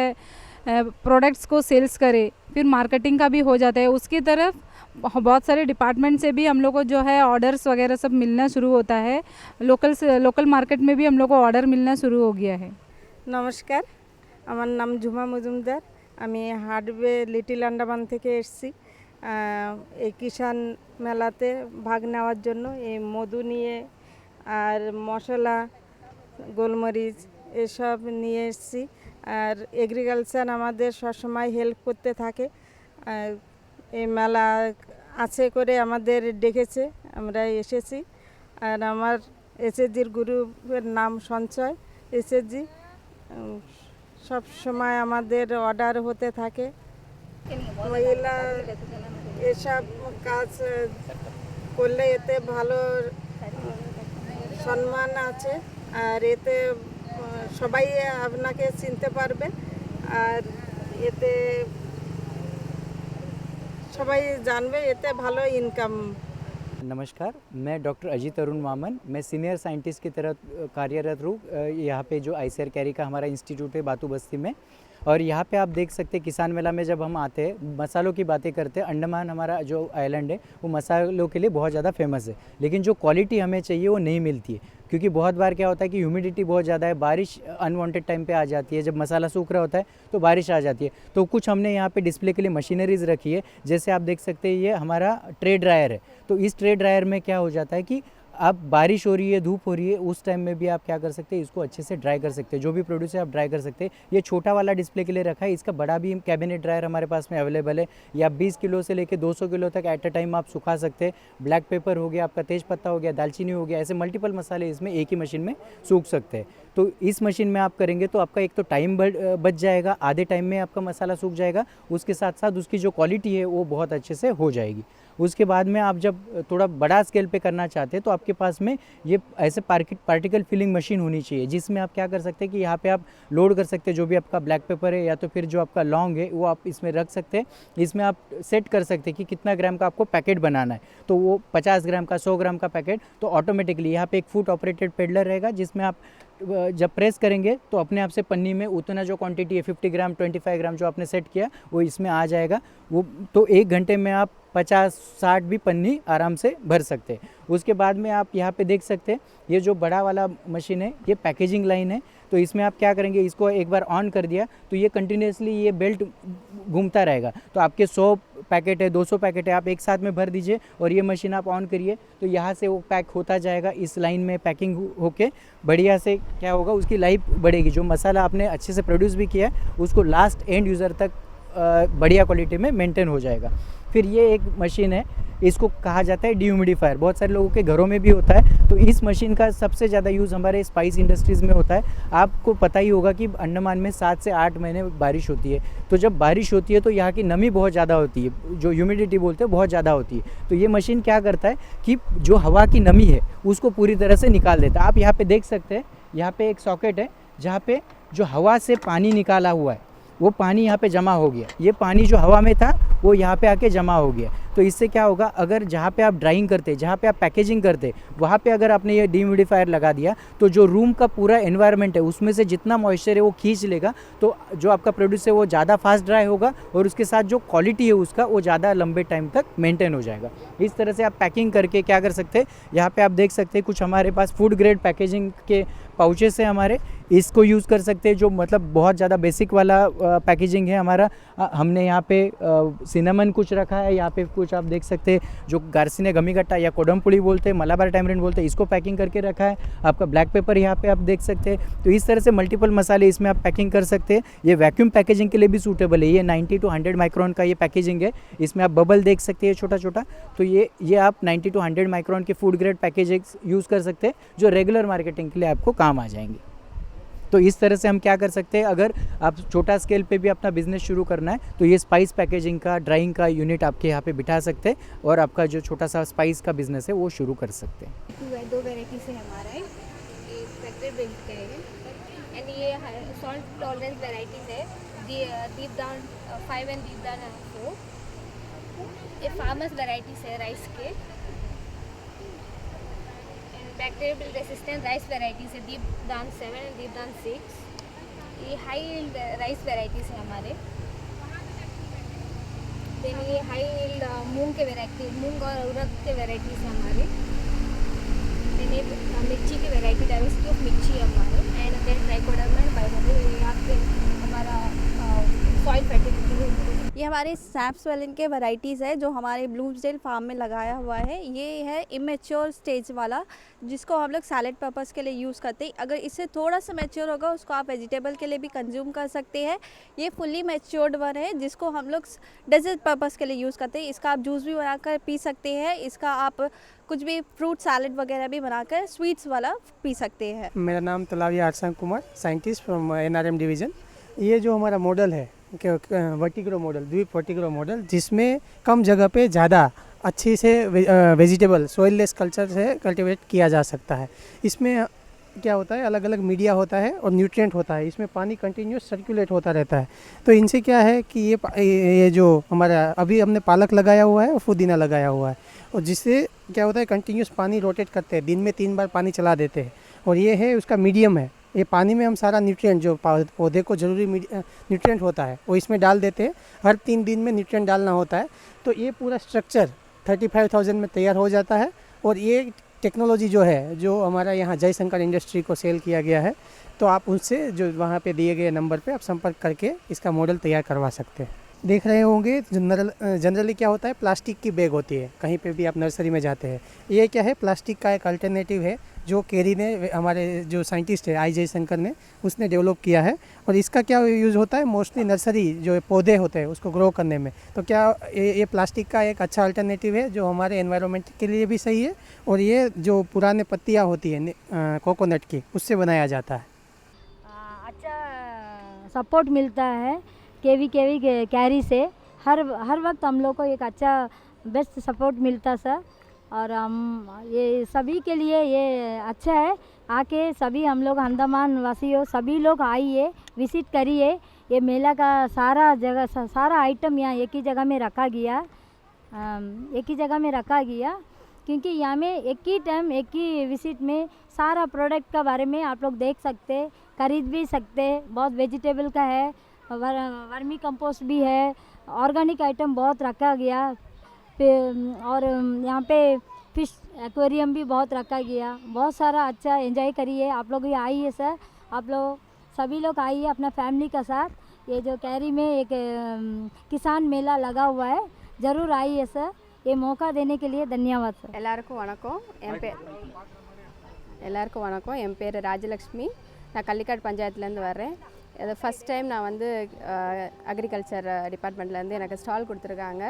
प्रोडक्ट्स को सेल्स करें. फिर मार्केटिंग का भी हो जाता है. उसकी तरफ बहुत सारे डिपार्टमेंट से भी हम लोग को जो है ऑर्डर्स वगैरह सब मिलना शुरू होता है. लोकल मार्केट में भी हम लोग को ऑर्डर मिलना शुरू हो गया है. নমস্কার, আমার নাম ঝুমা মজুমদার. আমি হার্ডওয়ে লিটিল আন্ডামান থেকে এসেছি এই কিষান মেলাতে ভাগ নেওয়ার জন্য. এই মধু নিয়ে আর মশলা, গোলমরিচ এসব নিয়ে এসেছি. আর এগ্রিকালচার আমাদের সবসময় হেল্প করতে থাকে. এই মেলা আছে করে আমাদের ডেকেছে, আমরা এসেছি. আর আমার SHGর গ্রুপের নাম সঞ্চয় SHG. সব সময় আমাদের অর্ডার হতে থাকে. মহিলা এসব কাজ করলে এতে ভালো সম্মান আছে আর এতে সবাই আপনাকে চিনতে পারবে আর এতে সবাই জানবে, এতে ভালো ইনকাম। नमस्कार, मैं डॉक्टर अजीत अरुण मामन, मैं सीनियर साइंटिस्ट की तरह कार्यरत हूँ यहाँ पे जो ICAR कैरी का हमारा इंस्टीट्यूट है बातू बस्ती में। और यहाँ पे आप देख सकते हैं किसान मेला में जब हम आते हैं मसालों की बातें करते हैं, अंडमान हमारा जो आइलैंड है वो मसालों के लिए बहुत ज़्यादा फेमस है, लेकिन जो क्वालिटी हमें चाहिए वो नहीं मिलती है क्योंकि बहुत बार क्या होता है कि ह्यूमिडिटी बहुत ज़्यादा है, बारिश अनवांटेड टाइम पे आ जाती है, जब मसाला सूख रहा होता है तो बारिश आ जाती है। तो कुछ हमने यहाँ पे डिस्प्ले के लिए मशीनरीज रखी है, जैसे आप देख सकते हैं ये हमारा ट्रे ड्रायर है। तो इस ट्रे ड्रायर में क्या हो जाता है कि अब बारिश हो रही है, धूप हो रही है, उस टाइम में भी आप क्या कर सकते हैं, इसको अच्छे से ड्राई कर सकते हैं, जो भी प्रोड्यूस है आप ड्राई कर सकते हैं। ये छोटा वाला डिस्प्ले के लिए रखा है, इसका बड़ा भी कैबिनेट ड्रायर हमारे पास में अवेलेबल है। या 20 किलो से लेकर 200 किलो तक एट अ टाइम आप सुखा सकते हैं। ब्लैक पेपर हो गया, आपका तेज पत्ता हो गया, दालचीनी हो गया, ऐसे मल्टीपल मसाले इसमें एक ही मशीन में सूख सकते हैं। तो इस मशीन में आप करेंगे तो आपका एक तो टाइम बच जाएगा, आधे टाइम में आपका मसाला सूख जाएगा, उसके साथ साथ उसकी जो क्वालिटी है वो बहुत अच्छे से हो जाएगी। उसके बाद में आप जब थोड़ा बड़ा स्केल पे करना चाहते हैं तो आपके पास में ये ऐसे पार्टिकल फिलिंग मशीन होनी चाहिए, जिसमें आप क्या कर सकते हैं कि यहाँ पे आप लोड कर सकते हैं जो भी आपका ब्लैक पेपर है या तो फिर जो आपका लौंग है वो आप इसमें रख सकते हैं। इसमें आप सेट कर सकते हैं कि कितना ग्राम का आपको पैकेट बनाना है, तो वो 50 ग्राम का 100 ग्राम का पैकेट, तो ऑटोमेटिकली यहाँ पे एक फुट ऑपरेटेड पेडलर रहेगा जिसमें आप जब प्रेस करेंगे तो अपने आप से पन्नी में उतना जो क्वांटिटी है 50 ग्राम 25 ग्राम जो आपने सेट किया वो इसमें आ जाएगा। वो तो 1 घंटे में आप 50-60 भी पन्नी आराम से भर सकते हैं। उसके बाद में आप यहाँ पे देख सकते हैं ये जो बड़ा वाला मशीन है ये पैकेजिंग लाइन है, तो इसमें आप क्या करेंगे, इसको एक बार ऑन कर दिया तो ये कंटिन्यूसली ये बेल्ट घूमता रहेगा। तो आपके 100 पैकेट है 200 पैकेट है आप एक साथ में भर दीजिए और ये मशीन आप ऑन करिए तो यहाँ से वो पैक होता जाएगा, इस लाइन में पैकिंग होके बढ़िया से क्या होगा उसकी लाइफ बढ़ेगी। जो मसाला आपने अच्छे से प्रोड्यूस भी किया है उसको लास्ट एंड यूज़र तक बढ़िया क्वालिटी में मेंटेन हो जाएगा। फिर ये एक मशीन है, इसको कहा जाता है डिह्यूमिडिफायर, बहुत सारे लोगों के घरों में भी होता है। तो इस मशीन का सबसे ज़्यादा यूज़ हमारे स्पाइस इंडस्ट्रीज़ में होता है। आपको पता ही होगा कि अंडमान में 7 से 8 महीने बारिश होती है, तो जब बारिश होती है तो यहाँ की नमी बहुत ज़्यादा होती है, जो ह्यूमिडिटी बोलते हैं बहुत ज़्यादा होती है। तो ये मशीन क्या करता है कि जो हवा की नमी है उसको पूरी तरह से निकाल देता है। आप यहाँ पे देख सकते हैं, यहाँ पे एक सॉकेट है जहाँ पे जो हवा से पानी निकाला हुआ है वो पानी यहाँ पे जमा हो गया। ये पानी जो हवा में था वो यहाँ पे आके जमा हो गया। तो इससे क्या होगा, अगर जहाँ पे आप ड्राइंग करते, जहाँ पे आप पैकेजिंग करते, वहाँ पे अगर आपने ये डिह्यूमिडिफायर लगा दिया तो जो रूम का पूरा एनवायरनमेंट है उसमें से जितना मॉइस्चर है वो खींच लेगा, तो जो आपका प्रोड्यूस है वो ज़्यादा फास्ट ड्राई होगा और उसके साथ जो क्वालिटी है उसका वो ज़्यादा लंबे टाइम तक मेंटेन हो जाएगा। इस तरह से आप पैकिंग करके क्या कर सकते हैं, यहाँ पे आप देख सकते हैं कुछ हमारे पास फूड ग्रेड पैकेजिंग के पाउचेस है हमारे, इसको यूज़ कर सकते हैं। जो मतलब बहुत ज़्यादा बेसिक वाला पैकेजिंग है हमारा, हमने यहाँ पे सिनेमन कुछ रखा है, यहाँ पे कुछ आप देख सकते हैं जो गार्सिने गमीगट्टा या कोडमपुड़ी बोलते हैं, मलाबार टैमरिंड बोलते हैं, इसको पैकिंग करके रखा है। आपका ब्लैक पेपर यहाँ पे आप देख सकते हैं। तो इस तरह से मल्टीपल मसाले इसमें आप पैकिंग कर सकते हैं। ये वैक्यूम पैकेजिंग के लिए भी सूटेबल है। ये 90 to 100 माइक्रोन का ये पैकेजिंग है। इसमें आप बबल देख सकते हैं छोटा छोटा, तो ये आप 90 to 100 माइक्रोन के फूड ग्रेड पैकेजिंग यूज़ कर सकते हैं जो रेगुलर मार्केटिंग के लिए आपको काम आ जाएंगे। तो इस तरह से हम क्या कर सकते हैं, अगर आप छोटा स्केल पे भी अपना बिजनेस शुरू करना है तो ये स्पाइस पैकेजिंग का ड्राइंग का यूनिट आपके यहाँ पे बिठा सकते हैं और आपका जो छोटा सा स्पाइस का बिजनेस है वो शुरू कर सकते हैं। 2 वेराइटी से हमारा है, ये फैक्ट्री बेस्ड का है एंड ये सॉल्ट टॉलरेंस वेराइटीज है, दीपदान 5 एंड दीपदान 4। ये फार्मर्स वेराइटीज है राइस के, बैक्टीरियल रेसिस्टेंट राइस वेराइटीज है, दीपदान 7 एंड दीपदान 6। ये हाई यील्ड राइस वेराइटीज है हमारे। देन ये हाई यील्ड मूंग के वेराइटी, मूंग और उड़द के वेराइटीज है हमारे। देन ये मिर्ची की वेराइटी, डाइवर्सिटी ऑफ मिर्ची है हमारे। एंड देन ट्राइकोडर्मा एंड बायोमोडिल, यहाँ पे हमारा सॉइल फर्टिलिटी है। ये हमारे सैप्सवेलिन के वैरायटीज़ है जो हमारे ब्लूमसडेल फार्म में लगाया हुआ है। ये है इमेच्योर स्टेज वाला जिसको हम लोग सैलेड पर्पस के लिए यूज़ करते हैं। अगर इससे थोड़ा सा मैच्योर होगा उसको आप वेजिटेबल के लिए भी कंज्यूम कर सकते हैं। ये फुली मैच्योर्ड वन है जिसको हम लोग डेजर्ट पर्पस के लिए यूज़ करते हैं। इसका आप जूस भी बनाकर पी सकते हैं, इसका आप कुछ भी फ्रूट सैलेड वगैरह भी बनाकर स्वीट्स वाला पी सकते हैं। मेरा नाम Talaviya Arsan Kumar, scientist from NRM division. ये जो हमारा मॉडल है वर्टिग्रो मॉडल, द्वीप वर्टिग्रो मॉडल, जिसमें कम जगह पे ज़्यादा अच्छे से वेजिटेबल सॉइललेस कल्चर से कल्टीवेट किया जा सकता है। इसमें क्या होता है, अलग अलग मीडिया होता है और न्यूट्रिएंट होता है। इसमें पानी कंटिन्यूस सर्कुलेट होता रहता है। तो इनसे क्या है कि ये जो हमारा अभी हमने पालक लगाया हुआ है और पुदीना लगाया हुआ है, और जिससे क्या होता है कंटिन्यूस पानी रोटेट करते हैं, दिन में 3 बार पानी चला देते हैं। और ये है उसका मीडियम है, ये पानी में हम सारा न्यूट्रिएंट जो पौधे को ज़रूरी न्यूट्रिएंट होता है वो इसमें डाल देते हैं। हर 3 दिन में न्यूट्रिएंट डालना होता है। तो ये पूरा स्ट्रक्चर 35,000 में तैयार हो जाता है। और ये टेक्नोलॉजी जो है, जो हमारा यहाँ जयशंकर इंडस्ट्री को सेल किया गया है, तो आप उनसे जो वहाँ पे दिए गए नंबर पे आप संपर्क करके इसका मॉडल तैयार करवा सकते हैं। देख रहे होंगे जनरली क्या होता है, प्लास्टिक की बैग होती है कहीं पे भी आप नर्सरी में जाते हैं। ये क्या है, प्लास्टिक का एक अल्टरनेटिव है जो केरी ने, हमारे जो साइंटिस्ट है आई जयशंकर ने, उसने डेवलप किया है। और इसका क्या यूज़ होता है, मोस्टली नर्सरी जो पौधे होते हैं उसको ग्रो करने में। तो क्या ये प्लास्टिक का एक अच्छा अल्टरनेटिव है जो हमारे एनवायरनमेंट के लिए भी सही है। और ये जो पुराने पत्तियाँ होती है कोकोनट की, उससे बनाया जाता है। सपोर्ट मिलता है केवी कैरी से। हर वक्त हम लोग को एक अच्छा बेस्ट सपोर्ट मिलता सर। और हम ये सभी के लिए ये अच्छा है, आके सभी हम लोग अंडमान वासियों सभी लोग आइए, विजिट करिए। ये मेला का सारा जगह सारा आइटम यहाँ एक ही जगह में रखा गया, क्योंकि यहाँ में एक ही टाइम एक ही विजिट में सारा प्रोडक्ट का बारे में आप लोग देख सकते, खरीद भी सकते। बहुत वेजिटेबल का है, वर्मी कंपोस्ट भी है, ऑर्गेनिक आइटम बहुत रखा गया। और यहाँ पे फिश एक्वेरियम भी बहुत रखा गया। बहुत सारा अच्छा एंजॉय करिए। आप लोग भी आइए सर, आप लोग सभी लोग आइए अपना फैमिली के साथ। ये जो कैरी में एक किसान मेला लगा हुआ है, ज़रूर आइए सर। ये मौका देने के लिए धन्यवाद सर। எல்லாருக்கும் வணக்கம். என் பேர் ராஜலக்ஷ்மி. நான் கள்ளிக்காடு பஞ்சாயத்துலேருந்து வரேன். இது ஃபஸ்ட் டைம் நான் வந்து அக்ரிகல்ச்சர் டிபார்ட்மெண்ட்லேருந்து எனக்கு ஸ்டால் கொடுத்துருக்காங்க.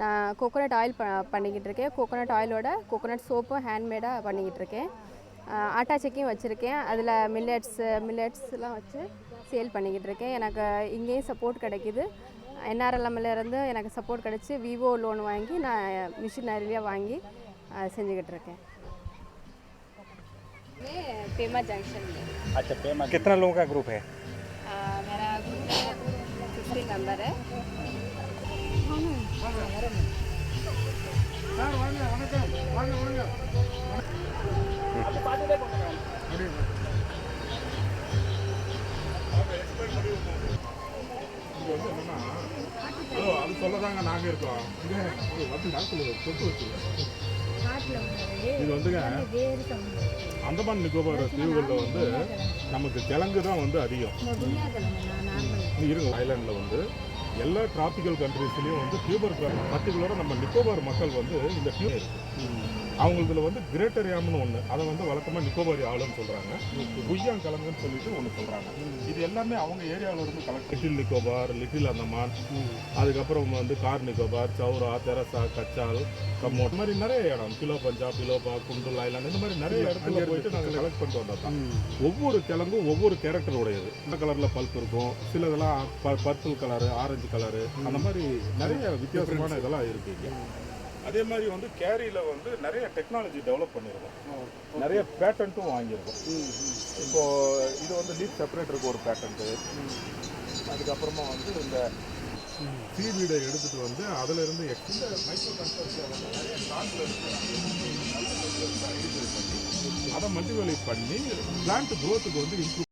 நான் கோகோனட் ஆயில் பண்ணிக்கிட்டு இருக்கேன். கோகோனட் ஆயிலோட கோகோனட் சோப்பும் ஹேண்ட்மேடாக பண்ணிக்கிட்டு இருக்கேன். ஆட்டா சக்கியும் வச்சுருக்கேன். அதில் மில்லட்ஸ்லாம் வச்சு சேல் பண்ணிக்கிட்டு இருக்கேன். எனக்கு இங்கேயும் சப்போர்ட் கிடைக்கிது. என்ஆர்எல்எம்லேருந்து எனக்கு சப்போர்ட் கிடச்சி விவோ லோன் வாங்கி நான் மிஷின் நிறையா வாங்கி செஞ்சுக்கிட்டு இருக்கேன். पेमा जंक्शन में। अच्छा पेमा, कितना लोगों का ग्रुप है? मेरा ग्रुप 50 मेंबर है। அது சொல்லதாங்க நாங்கள் இருக்கோம். இது வந்துங்க அந்தமான் நிக்கோபார் தீவுகளில் வந்து நமக்கு கிழங்கு தான் வந்து அதிகம். இருங்க, ஐலாண்டில் வந்து எல்லா டிராபிக்கல் கண்ட்ரீஸ்லேயும் வந்து டியூபர் பர்டிகுலராக நம்ம நிக்கோபார் மக்கள் வந்து இந்த டியூப் இருக்குது. அவங்களதுல வந்து கிரேட்டர் யாம்னு ஒன்று, அதை வந்து வழக்கமாக நிக்கோபாரி ஆளுன்னு சொல்கிறாங்க. குய்யாங் கிழங்குன்னு சொல்லிட்டு ஒன்று சொல்கிறாங்க. இது எல்லாமே அவங்க ஏரியாவில் இருந்து collect. Little Nicobar, little Andaman, அதுக்கப்புறம் வந்து கார் நிக்கோபார், சௌரா, தெரசா, கச்சால், கம்மோட், இந்த மாதிரி நிறைய இடம், பிலோ பஞ்சாப், பிலோபா, குண்டுல் ஐலாண்ட், இந்த மாதிரி நிறைய இடத்துல போயிட்டு நாங்கள் கலெக்ட் பண்ணிட்டு வந்தோம். ஒவ்வொரு கிழங்கும் ஒவ்வொரு கேரக்டர் உடையது. இந்த கலரில் பல்ப் இருக்கும், சிலதெல்லாம் பர்பிள் கலரு, ஆரஞ்சு கலரு, அந்த மாதிரி நிறைய வித்தியாசமான இதெல்லாம் இருக்குது. அதே மாதிரி வந்து கேரியில் வந்து நிறைய டெக்னாலஜி டெவலப் பண்ணியிருக்கோம், நிறைய பேட்டன்ட்டும் வாங்கியிருக்கோம். இப்போது இது வந்து லீப் செப்பரேட்டருக்கு ஒரு பேட்டன்ட்டு, அதுக்கப்புறமா வந்து இந்த சீவீடை எடுத்துகிட்டு வந்து அதிலிருந்து எக்ஸ்ட்ரா மைக்ரோ கன்ஸ்ட்ரக்ஷன் வந்து நிறைய ஸ்டாக்கில் இருக்கு, அதை மல்டிவேலை பண்ணி பிளான்ட் க்ரோத்துக்கு வந்து இம்ப்ரூவ்